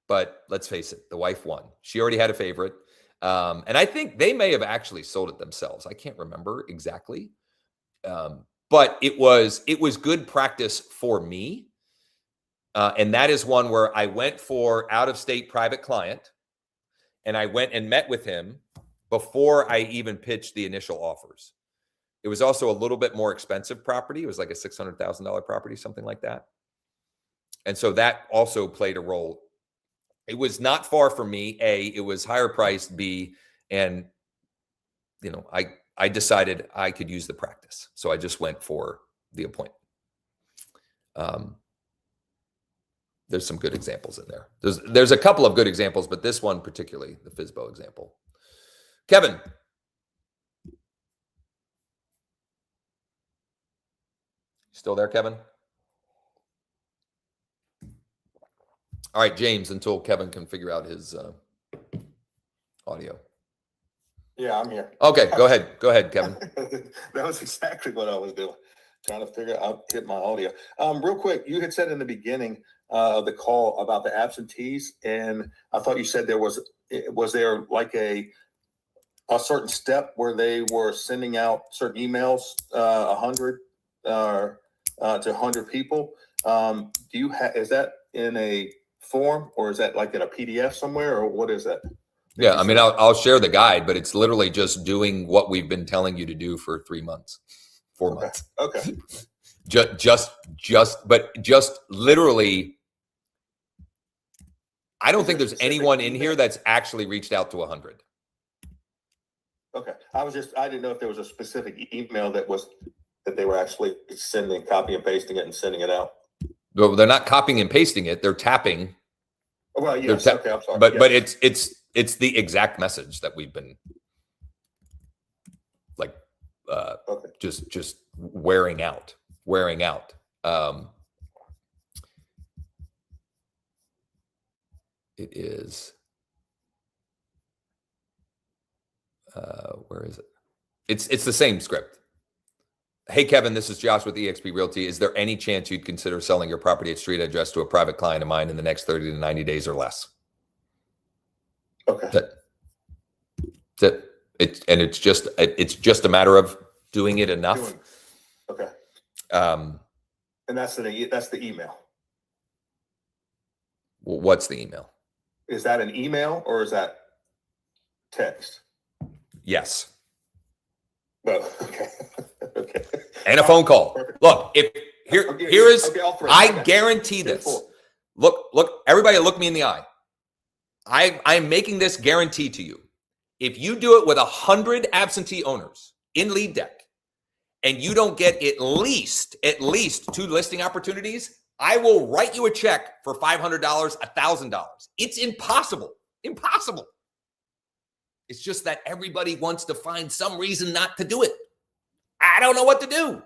but let's face it, the wife won. She already had a favorite. And I think they may have actually sold it themselves. I can't remember exactly. But it was good practice for me. And that is one where I went for out-of-state private client, and I went and met with him before I even pitched the initial offers. It was also a little bit more expensive property. It was like a $600,000 property, something like that. And so that also played a role. It was not far from me. A, it was higher priced. B, and I decided I could use the practice. So I just went for the appointment. There's some good examples in there. There's a couple of good examples, but this one particularly, the FSBO example. Kevin. Still there, Kevin? All right, James, until Kevin can figure out his audio. Yeah, I'm here. Okay, go ahead. Go ahead, Kevin. That was exactly what I was doing, trying to figure out, get my audio. Real quick, you had said in the beginning of the call about the absentees, and I thought you said was there like a certain step where they were sending out certain emails, 100 to 100 people. Is that in a form, or is that like in a PDF somewhere, or what is that? Yeah, I mean, I'll share the guide, but it's literally just doing what we've been telling you to do for 3 months, 4 months. Okay. Just literally, I don't think there's anyone in here that's actually reached out to 100. Okay. I didn't know if there was a specific email that they were actually copy and pasting it and sending it out. No, they're not copying and pasting it. They're tapping. Well, yes. Okay. I'm sorry. But Yes. it's the exact message that we've been like, Okay. just wearing out. It is. Where is it? It's the same script. Hey, Kevin, this is Josh with eXp Realty. Is there any chance you'd consider selling your property at street address to a private client of mine in the next 30 to 90 days or less? Okay. That's it. It's just a matter of doing it enough. Okay. Um, And that's the email. what's the email? Is that an email or is that text? Yes. Well, okay. Okay. And a phone call. Perfect. Look, if here Okay, is, okay, I'll throw it. I got you. guarantee 10-4. this. Look, everybody look me in the eye. I'm making this guarantee to you. If you do it with 100 absentee owners in lead deck and you don't get at least 2 listing opportunities, I will write you a check for $500, $1,000. It's impossible. Impossible. It's just that everybody wants to find some reason not to do it. I don't know what to do.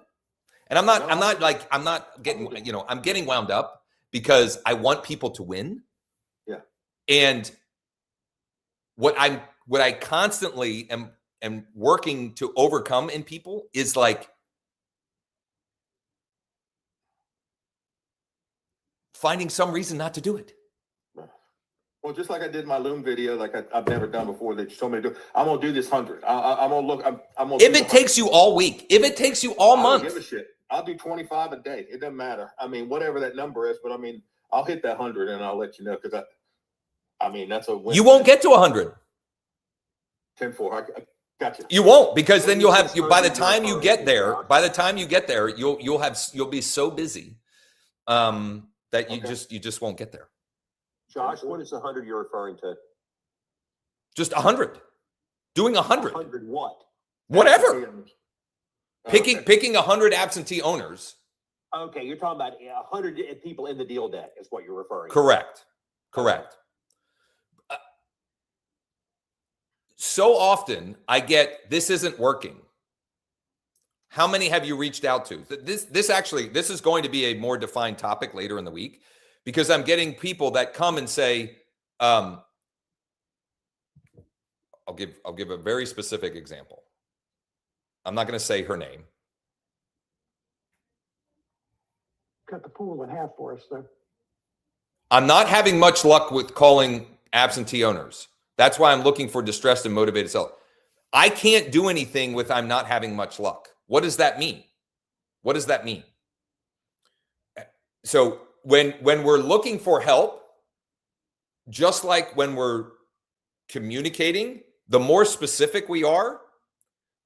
And I'm not getting, I'm getting wound up because I want people to win. Yeah. And what I constantly am working to overcome in people is like finding some reason not to do it. Well, just like I did my Loom video, like I've never done before that you told me to do. I'm gonna do this 100. I'm gonna look. I'm gonna. If it takes you all week, if it takes you all I month, don't give a shit. I'll do 25 a day. It doesn't matter. I mean, whatever that number is, but I mean, I'll hit that 100 and I'll let you know because I mean, that's a win. you won't get to 100. 10-4. I got you. You won't, because then you'll have by the time you get there, you'll be so busy that you just won't get there. Josh, what is the 100 you're referring to? Just 100. Doing 100. 100 what? Whatever. Okay. Picking 100 absentee owners. Okay, you're talking about 100 people in the deal deck is what you're referring to. Correct. So often I get, this isn't working. How many have you reached out to? This is going to be a more defined topic later in the week, because I'm getting people that come and say, I'll give a very specific example. I'm not going to say her name. Cut the pool in half for us, though. I'm not having much luck with calling absentee owners. That's why I'm looking for distressed and motivated sellers. I can't do anything with I'm not having much luck. What does that mean? What does that mean? So when we're looking for help, just like when we're communicating, the more specific we are,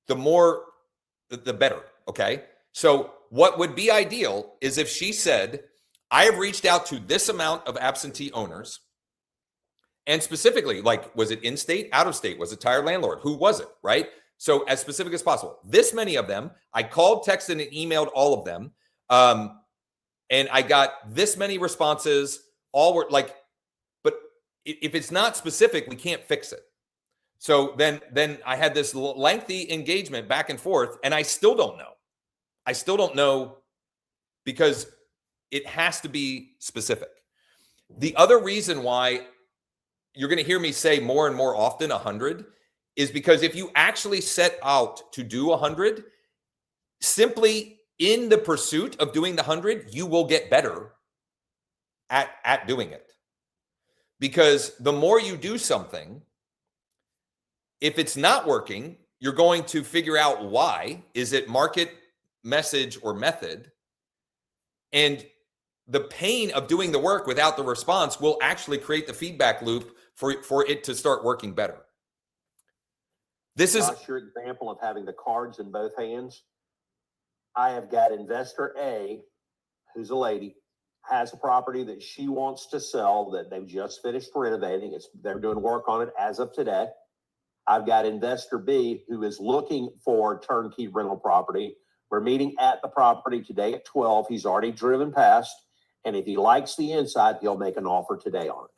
the better. Okay. So what would be ideal is if she said, I have reached out to this amount of absentee owners, and specifically, like, was it in state, out of state? Was it tire landlord? Who was it? Right. So as specific as possible. This many of them, I called, texted, and emailed all of them. And I got this many responses. All were like, but if it's not specific, we can't fix it. So then I had this lengthy engagement back and forth, and I still don't know. I still don't know, because it has to be specific. The other reason why you're going to hear me say more and more often 100 is because if you actually set out to do 100, simply in the pursuit of doing the 100, you will get better at doing it. Because the more you do something, if it's not working, you're going to figure out why. Is it market, message, or method? And the pain of doing the work without the response will actually create the feedback loop for it to start working better. This is Josh, your example of having the cards in both hands. I have got investor A, who's a lady, has a property that she wants to sell that they've just finished renovating. They're doing work on it as of today. I've got investor B, who is looking for turnkey rental property. We're meeting at the property today at 12. He's already driven past. And if he likes the inside, he'll make an offer today on it.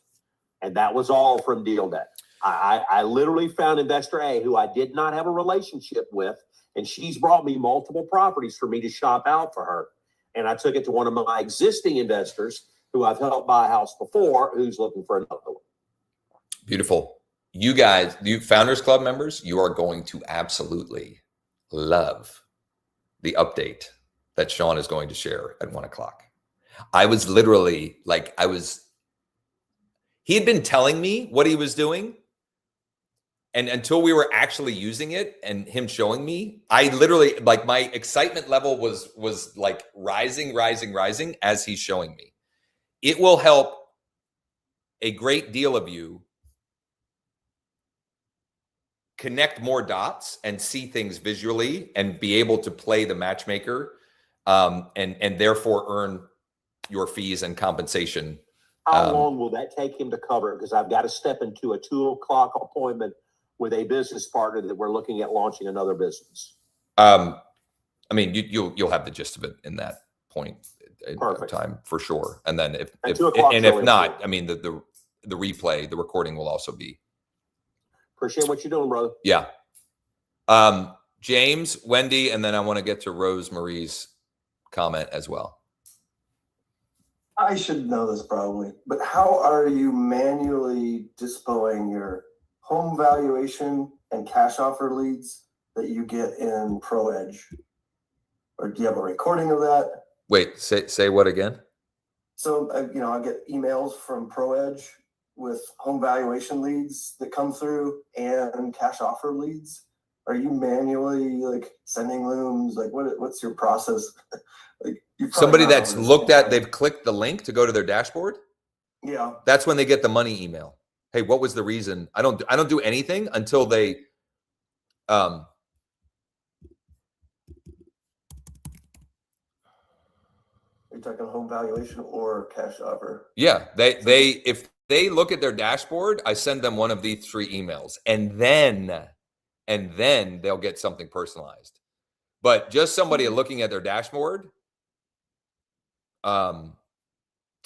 And that was all from Deal Deck. I literally found investor A, who I did not have a relationship with, and she's brought me multiple properties for me to shop out for her. And I took it to one of my existing investors who I've helped buy a house before, who's looking for another one. beautiful. you guys, you Founders Club members, you are going to absolutely love the update that Sean is going to share at 1:00. I was literally like, he had been telling me what he was doing. And until we were actually using it and him showing me, I literally, like, my excitement level was like rising as he's showing me. It will help a great deal of you connect more dots and see things visually and be able to play the matchmaker, and therefore earn your fees and compensation. How long will that take him to cover? Because I've got to step into a 2:00 appointment with a business partner that we're looking at launching another business. I mean, you'll have the gist of it in that point in Perfect. time for sure. And then if 2 o'clock and if really not, important. I mean, the replay, the recording will also be. Appreciate what you're doing, brother. Yeah. James, Wendy, and then I want to get to Rosemarie's comment as well. I should know this probably, but how are you manually displaying your home valuation and cash offer leads that you get in ProEdge? Or do you have a recording of that? Wait, say what again? So, I get emails from ProEdge with home valuation leads that come through and cash offer leads. Are you manually like sending looms? Like what's your process? Like Somebody that's looked at, they've clicked the link to go to their dashboard. Yeah. That's when they get the money email. Hey, what was the reason? I don't do anything until they You're talking home valuation or cash offer? Yeah, if they look at their dashboard, I send them one of these 3 emails, and then they'll get something personalized. But just somebody looking at their dashboard, to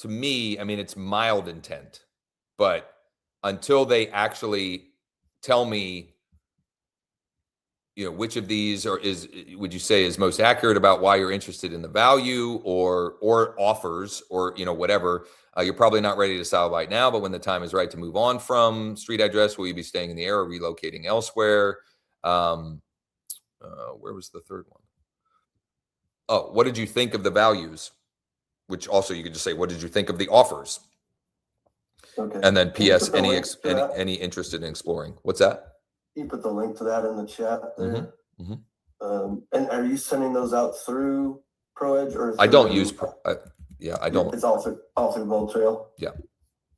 me, I mean, it's mild intent, but until they actually tell me, which of these would you say is most accurate about why you're interested in the value or offers or, whatever, you're probably not ready to sell right now, but when the time is right to move on from street address, will you be staying in the area or relocating elsewhere? Where was the third one? Oh, what did you think of the values? Which also you could just say, what did you think of the offers? Okay. And then P.S. Can you put the link to that? Any interested in exploring? What's that? You put the link to that in the chat there. Mhm, And are you sending those out through ProEdge or? I don't through- use, I don't. It's all through Bold Trail? Yeah.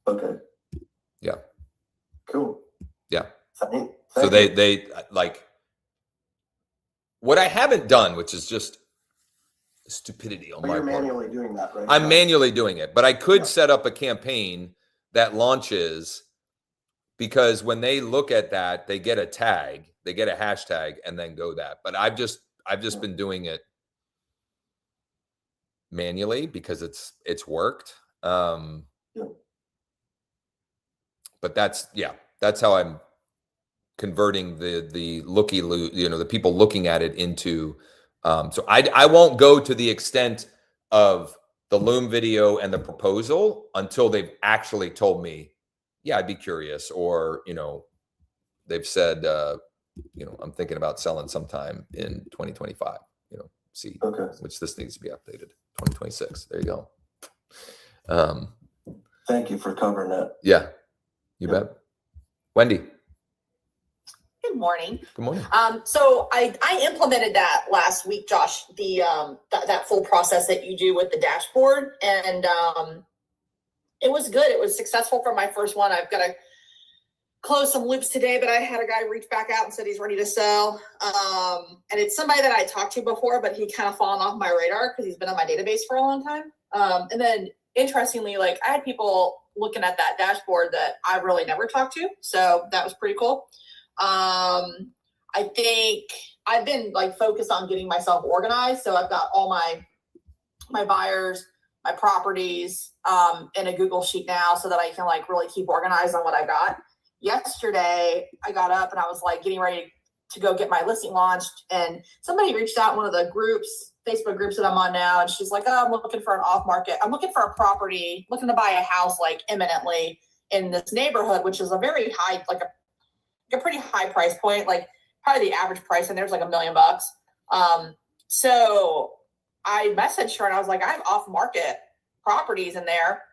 Okay. Yeah. Cool. Yeah. Thank So you. they like what I haven't done, which is just stupidity on But my you're part. manually doing that, right? I'm now? manually doing it, but I could Yeah. set up a campaign that launches, because when they look at that, they get a tag, they get a hashtag, and then go that. But I've just been doing it manually because it's worked. Yeah. But that's how I'm converting the the people looking at it into. So I won't go to the extent of the Loom video and the proposal until they've actually told me, yeah, I'd be curious, or they've said, I'm thinking about selling sometime in 2025. See, Okay. which this needs to be updated 2026. There you go. Thank you for covering that. Yeah, you Yeah. bet. Wendy, Good morning. good morning. So I implemented that last week, Josh, the that full process that you do with the dashboard, and it was good. It was successful for my first one. I've got to close some loops today, but I had a guy reach back out and said he's ready to sell. And it's somebody that I talked to before, but he kind of fallen off my radar because he's been on my database for a long time. And then interestingly, like I had people looking at that dashboard that I really never talked to. So that was pretty cool. I think I've been like focused on getting myself organized. So I've got all my buyers, my properties, in a Google sheet now so that I can like really keep organized on what I got. Yesterday, I got up and I was like getting ready to go get my listing launched, and somebody reached out in one of the groups, Facebook groups that I'm on now, and she's like, oh, I'm looking for an off market. I'm looking for a property, looking to buy a house like imminently in this neighborhood, which is a very high, like a pretty high price point. Like probably the average price in there's like $1 million. So I messaged her and I was like, I have off market properties in there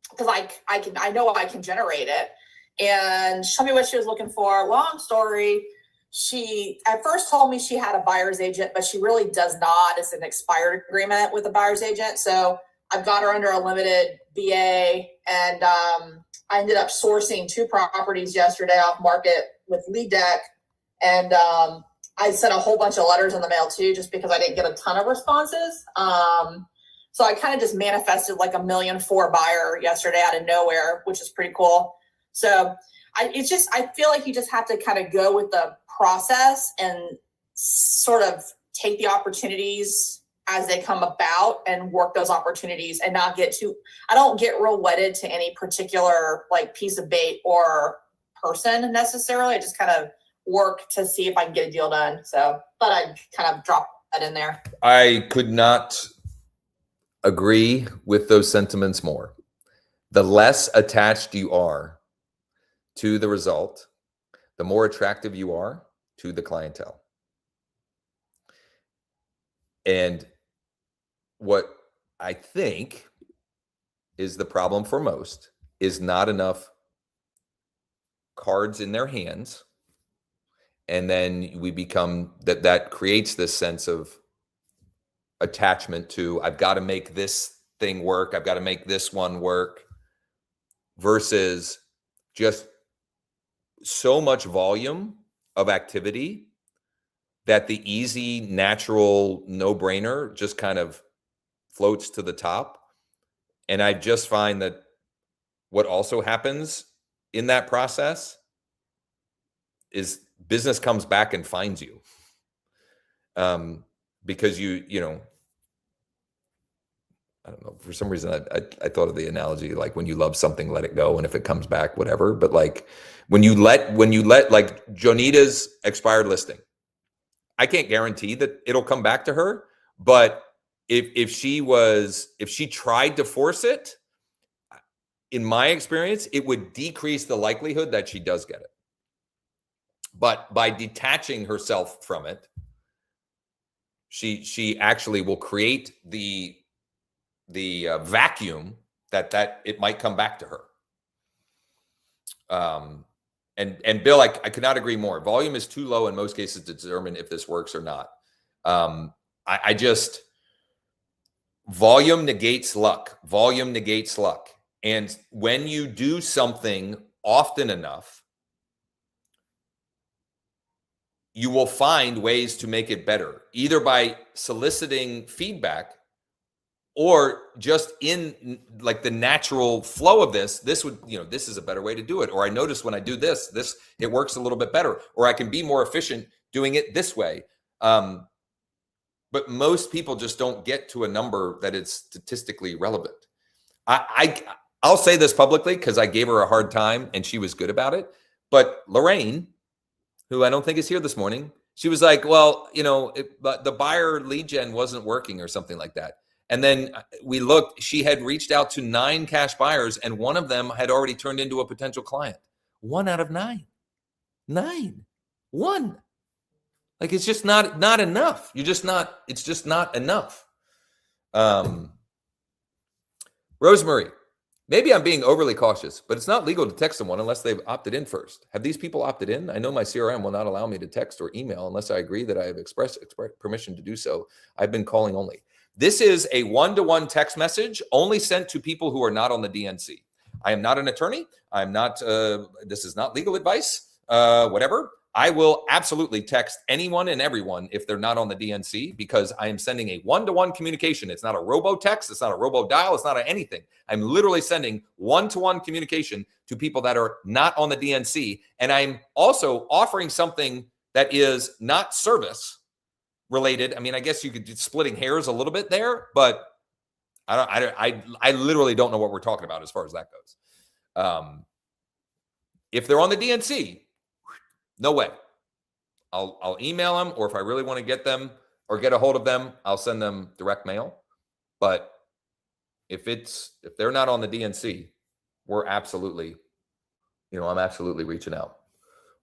because I know I can generate it. And show me what she was looking for. Long story. She at first told me she had a buyer's agent, but she really does not. It's an expired agreement with a buyer's agent. So I've got her under a limited BA, and I ended up sourcing 2 properties yesterday off market with Lead Deck. And I sent a whole bunch of letters in the mail too, just because I didn't get a ton of responses. So I kind of just manifested like $1.4 million buyer yesterday out of nowhere, which is pretty cool. So I feel like you just have to kind of go with the process and sort of take the opportunities as they come about and work those opportunities and not get I don't get real wedded to any particular like piece of bait or person necessarily. I just kind of work to see if I can get a deal done. So, but I kind of drop that in there. I could not agree with those sentiments more. The less attached you are to the result, the more attractive you are to the clientele. And what I think is the problem for most is not enough cards in their hands. And then we become that creates this sense of attachment to, I've got to make this thing work. I've got to make this one work, versus just so much volume of activity that the easy, natural, no-brainer just kind of floats to the top. And I just find that what also happens in that process is business comes back and finds you. Because you know, I don't know, for some reason I thought of the analogy, like when you love something, let it go. And if it comes back, whatever. But like when you let like Jonita's expired listing, I can't guarantee that it'll come back to her, but if she tried to force it, in my experience, it would decrease the likelihood that she does get it. But by detaching herself from it, she actually will create the vacuum that it might come back to her. And Bill, I could not agree more. Volume is too low in most cases to determine if this works or not. I just, volume negates luck. Volume negates luck. And when you do something often enough, you will find ways to make it better, either by soliciting feedback or just in like the natural flow of this would, you know, this is a better way to do it. Or I notice when I do this, it works a little bit better, or I can be more efficient doing it this way. But most people just don't get to a number that is statistically relevant. I'll say this publicly because I gave her a hard time and she was good about it. But Lorraine, who I don't think is here this morning, she was like, well, you know, the buyer lead gen wasn't working or something like that. And then we looked, she had reached out to 9 cash buyers and one of them had already turned into a potential client. 1 out of 9. 1. Like, it's just not enough. It's just not enough. Rosemary, maybe I'm being overly cautious, but it's not legal to text someone unless they've opted in first. Have these people opted in? I know my CRM will not allow me to text or email unless I agree that I have expressed permission to do so. I've been calling only. This is a one-to-one text message only sent to people who are not on the DNC. I am not an attorney. I'm not, this is not legal advice, whatever. I will absolutely text anyone and everyone if they're not on the DNC, because I am sending a one-to-one communication. It's not a robo-text. It's not a robo-dial. It's not anything. I'm literally sending one-to-one communication to people that are not on the DNC. And I'm also offering something that is not service related. I mean, I guess you could be splitting hairs a little bit there, but I literally don't know what we're talking about as far as that goes. If they're on the DNC, no way. I'll email them, or if I really want to get them or get a hold of them, I'll send them direct mail. But if they're not on the DNC, we're absolutely, I'm absolutely reaching out.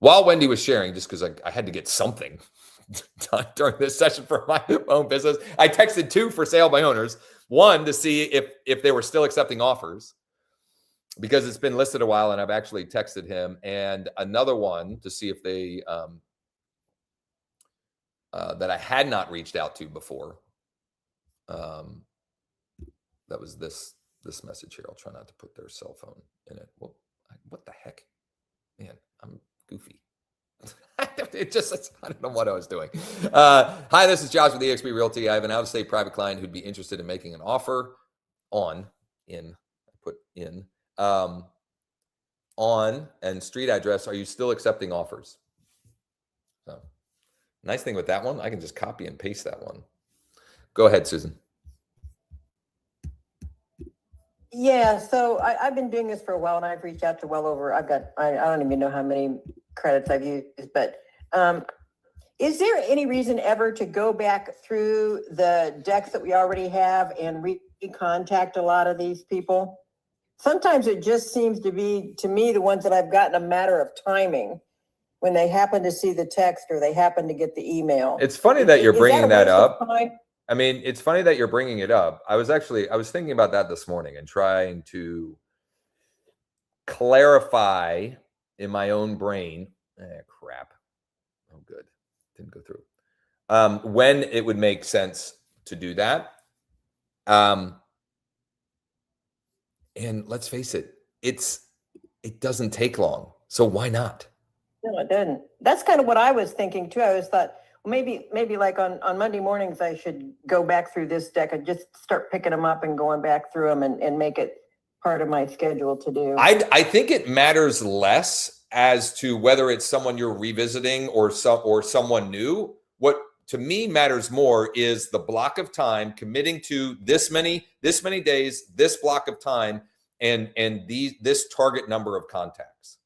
while Wendy was sharing, just because I had to get something done during this session for my own business, I texted 2 for sale by owners. One to see if they were still accepting offers, because it's been listed a while and I've actually texted him, and another one to see if they that I had not reached out to before. That was this message here. I'll try not to put their cell phone in it. Well, what the heck? Man, I'm goofy. I don't know what I was doing. Hi, this is Josh with eXp Realty. I have an out-of-state private client who'd be interested in making an offer on and street address. Are you still accepting offers? So nice thing with that one, I can just copy and paste that one. Go ahead, Susan. Yeah, so I've been doing this for a while, and I've reached out to well over, I don't even know how many credits I've used, but is there any reason ever to go back through the decks that we already have and recontact a lot of these people? Sometimes it just seems to be, to me, the ones that I've gotten, a matter of timing when they happen to see the text or they happen to get the email. It's funny that you're bringing that up. Time? I mean, it's funny that you're bringing it up. I was thinking about that this morning and trying to clarify in my own brain. Crap. Oh, good. Didn't go through. When it would make sense to do that. And let's face it, it doesn't take long. So why not? No, it didn't. That's kind of what I was thinking too. I always thought, well, maybe like on Monday mornings, I should go back through this deck and just start picking them up and going back through them and make it part of my schedule to do. I think it matters less as to whether it's someone you're revisiting or someone new. What to me matters more is the block of time, committing to this many days, this block of time, and this target number of contacts.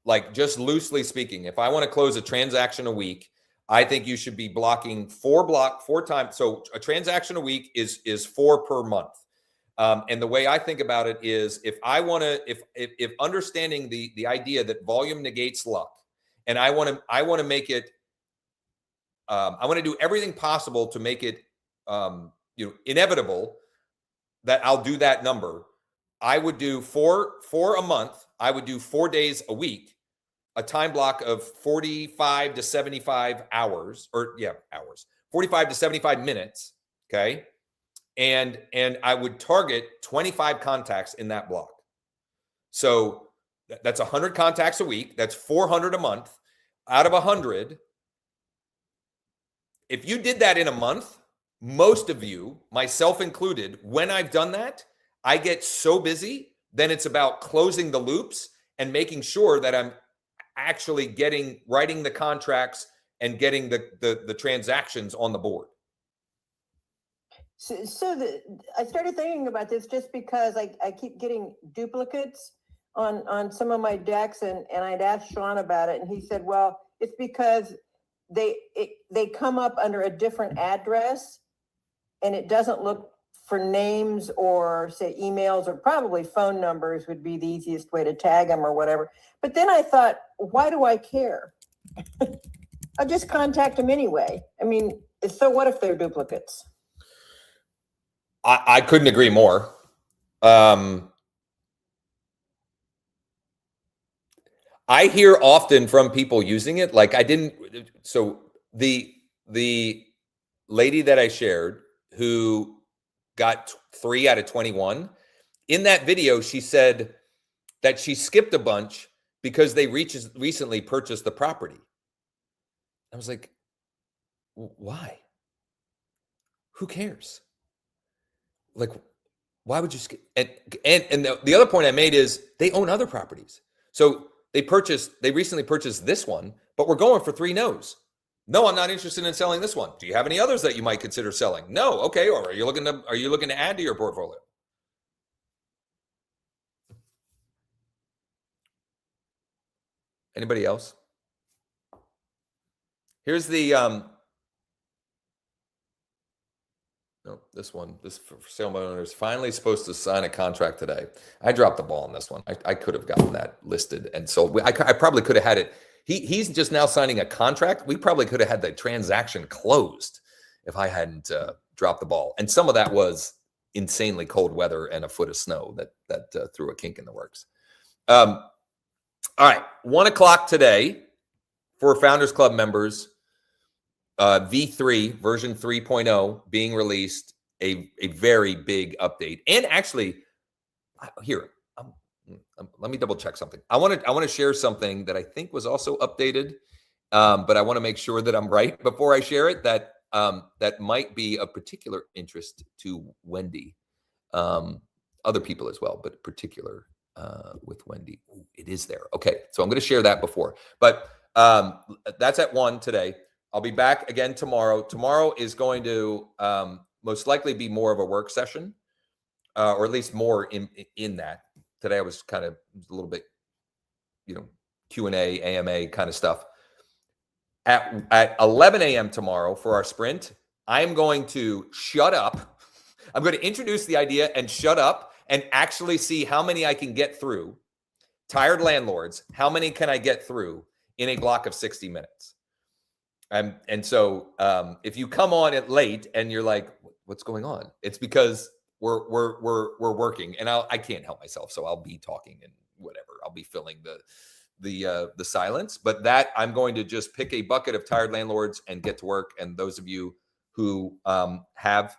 Like just loosely speaking, if I want to close a transaction a week, I think you should be blocking 4 times. So a transaction a week is 4 per month. And the way I think about it is, if understanding the idea that volume negates luck, and I want to make it, I want to do everything possible to make it, inevitable that I'll do that number. I would do 4 a month. I would do 4 days a week, a time block of 45 to 75 hours, 45 to 75 minutes. Okay. And I would target 25 contacts in that block. So that's 100 contacts a week. That's 400 a month. Out of 100, if you did that in a month, most of you, myself included, when I've done that, I get so busy, then it's about closing the loops and making sure that I'm actually writing the contracts and getting the transactions on the board. So I started thinking about this just because I keep getting duplicates on some of my decks, and I'd asked Sean about it, and he said, well, it's because they come up under a different address, and it doesn't look for names or say emails, or probably phone numbers would be the easiest way to tag them or whatever. But then I thought, why do I care? I'll just contact them anyway. I mean, so what if they're duplicates? I couldn't agree more. I hear often from people using it. Like so the lady that I shared who got 3 out of 21, in that video, she said that she skipped a bunch because they recently purchased the property. I was like, why? Who cares? Like, why would you skip? And the other point I made is they own other properties. So they recently purchased this one, but we're going for 3 no's. No, I'm not interested in selling this one. Do you have any others that you might consider selling? No. Okay. Or are you looking to add to your portfolio? Anybody else? Here's the No, this one, this for sale owner is finally supposed to sign a contract today. I dropped the ball on this one. I could have gotten that listed and sold. I probably could have had it. He's just now signing a contract. We probably could have had the transaction closed if I hadn't dropped the ball. And some of that was insanely cold weather and a foot of snow that threw a kink in the works. All right, 1 o'clock today for Founders Club members. V3 version 3.0 being released, a very big update. And actually, here, let me double check something. I want to share something that I think was also updated, but I want to make sure that I'm right before I share it. That might be of particular interest to Wendy, other people as well, but particular with Wendy. Ooh, it is there. Okay, so I'm going to share that before, but that's at 1 today. I'll be back again tomorrow. Tomorrow is going to most likely be more of a work session, or at least more in that. Today I was kind of a little bit, Q&A, AMA kind of stuff. At 11 a.m. tomorrow for our sprint, I'm going to shut up. I'm going to introduce the idea and shut up and actually see how many I can get through. Tired landlords, how many can I get through in a block of 60 minutes? And so if you come on it late and you're like, what's going on? It's because we're working, and I can't help myself. So I'll be talking and whatever. I'll be filling the silence. But that I'm going to just pick a bucket of tired landlords and get to work. And those of you who have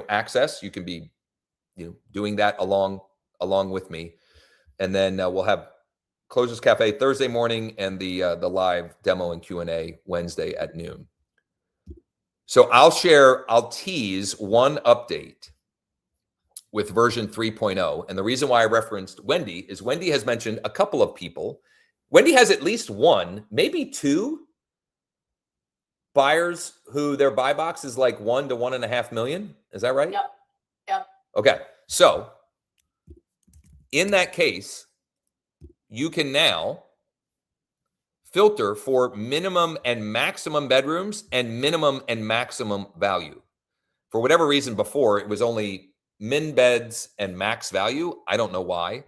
access, you can be doing that along with me. And then we'll have Closers Cafe Thursday morning and the live demo and Q&A Wednesday at noon. So I'll tease one update with version 3.0. And the reason why I referenced Wendy is Wendy has mentioned a couple of people. Wendy has at least one, maybe two buyers who their buy box is like 1 to 1.5 million. Is that right? Yep. Okay. So in that case, you can now filter for minimum and maximum bedrooms and minimum and maximum value. For whatever reason before, it was only min beds and max value. I don't know why,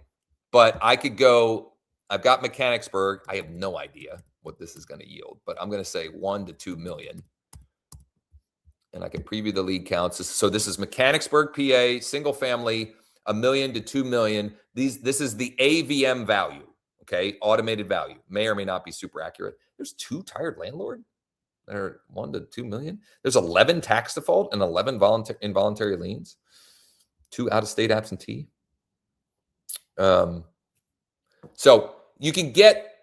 but I could go, I've got Mechanicsburg. I have no idea what this is going to yield, but I'm going to say 1 to 2 million. And I can preview the lead counts. So this is Mechanicsburg, PA, single family, 1 million to 2 million. This is the AVM value. Okay, automated value may or may not be super accurate. There's 2 tired landlord that are 1 to 2 million. There's 11 tax default and 11 involuntary liens. 2 out-of-state absentee. So you can get,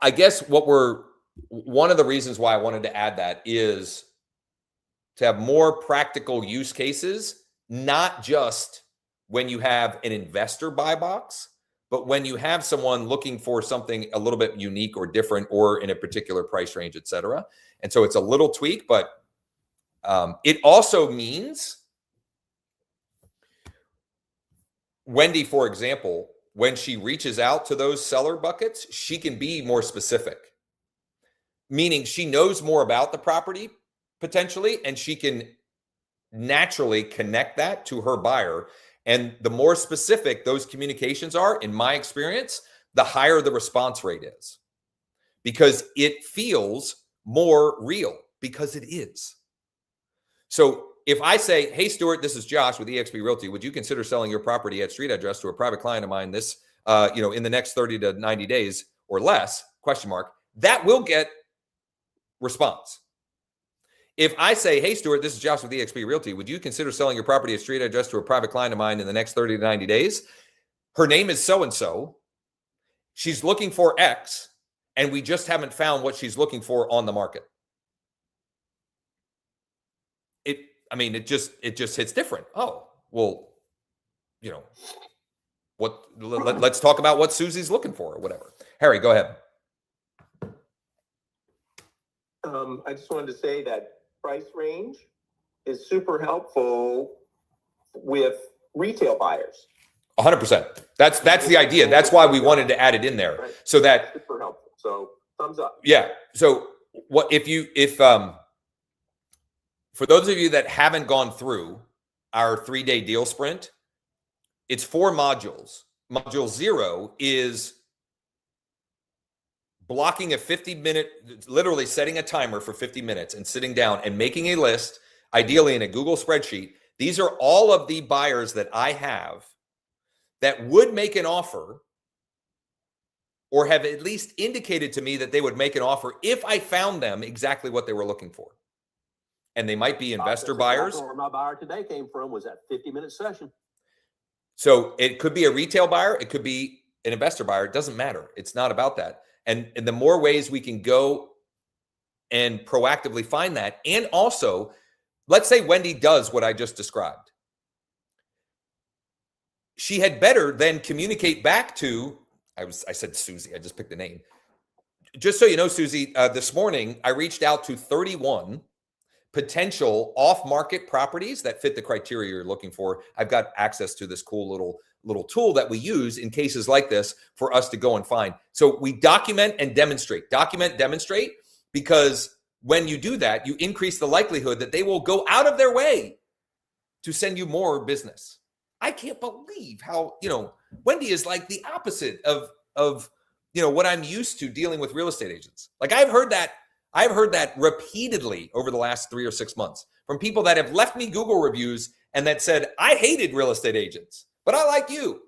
I guess one of the reasons why I wanted to add that is to have more practical use cases, not just when you have an investor buy box, but when you have someone looking for something a little bit unique or different or in a particular price range, et cetera. And so it's a little tweak, but it also means, Wendy, for example, when she reaches out to those seller buckets, she can be more specific, meaning she knows more about the property potentially, and she can naturally connect that to her buyer. And the more specific those communications are, in my experience, the higher the response rate is, because it feels more real, because it is. So if I say, hey, Stuart, this is Josh with eXp Realty. Would you consider selling your property at street address to a private client of mine this, in the next 30 to 90 days or less, ? That will get response. If I say, hey, Stuart, this is Josh with eXp Realty. Would you consider selling your property at street address to a private client of mine in the next 30 to 90 days? Her name is so-and-so. She's looking for X, and we just haven't found what she's looking for on the market. It just hits different. Oh, well, let's talk about what Susie's looking for or whatever. Harry, go ahead. I just wanted to say that price range is super helpful with retail buyers. 100%. That's the idea. That's why we wanted to add it in there, Right. so that, Super helpful. So thumbs up. yeah. So what if for those of you that haven't gone through our 3-day deal sprint, it's 4 modules. Module 0 is blocking a 50-minute, literally setting a timer for 50 minutes and sitting down and making a list, ideally in a Google spreadsheet. These are all of the buyers that I have that would make an offer or have at least indicated to me that they would make an offer if I found them exactly what they were looking for. And they might be investor buyers. Where my buyer today came from was that 50-minute session. So it could be a retail buyer. It could be an investor buyer. It doesn't matter. It's not about that. And the more ways we can go and proactively find that. And also, let's say Wendy does what I just described. She had better then communicate back to, I said Susie, I just picked the name. Just so you know, Susie, this morning I reached out to 31 potential off-market properties that fit the criteria you're looking for. I've got access to this cool little tool that we use in cases like this for us to go and find. So we document and demonstrate, because when you do that, you increase the likelihood that they will go out of their way to send you more business. I can't believe how, Wendy is like the opposite of what I'm used to dealing with real estate agents. Like I've heard that repeatedly over the last 3 or 6 months from people that have left me Google reviews and that said, I hated real estate agents, but I like you,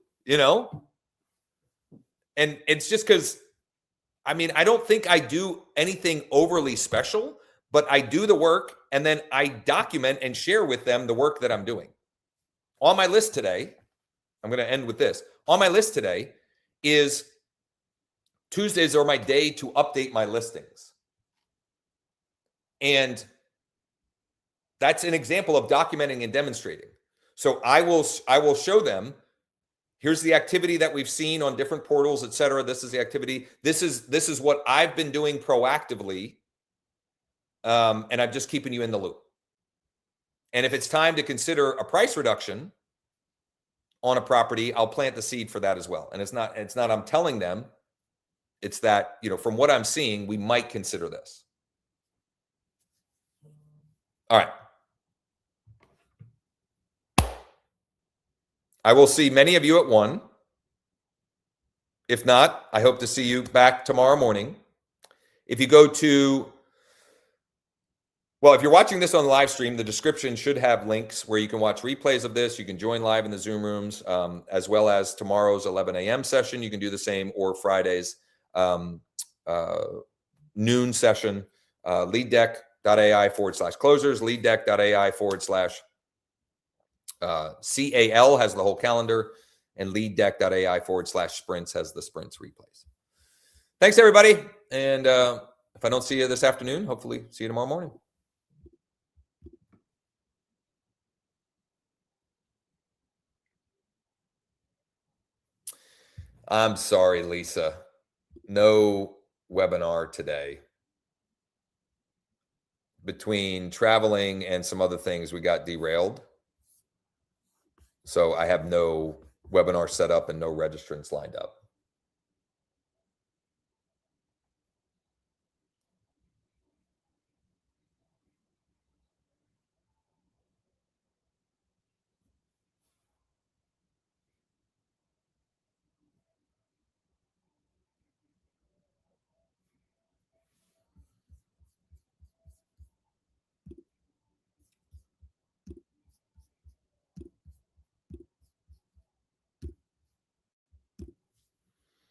And it's just because, I don't think I do anything overly special, but I do the work and then I document and share with them the work that I'm doing. On my list today, I'm going to end with this. On my list today is Tuesdays are my day to update my listings. And that's an example of documenting and demonstrating. So I will show them, here's the activity that we've seen on different portals, et cetera. This is the activity. This is what I've been doing proactively. And I'm just keeping you in the loop. And if it's time to consider a price reduction on a property, I'll plant the seed for that as well. And it's not I'm telling them, it's that, from what I'm seeing, we might consider this. All right. I will see many of you at 1. If not, I hope to see you back tomorrow morning. If you go to, if you're watching this on the live stream, the description should have links where you can watch replays of this. You can join live in the Zoom rooms, as well as tomorrow's 11 a.m. session. You can do the same, or Friday's noon session, leaddeck.ai/closers, leaddeck.ai/CAL has the whole calendar, and leaddeck.ai/sprints has the sprints replays. Thanks, everybody. And if I don't see you this afternoon, hopefully see you tomorrow morning. I'm sorry, Lisa. No webinar today. Between traveling and some other things, we got derailed. So I have no webinar set up and no registrants lined up.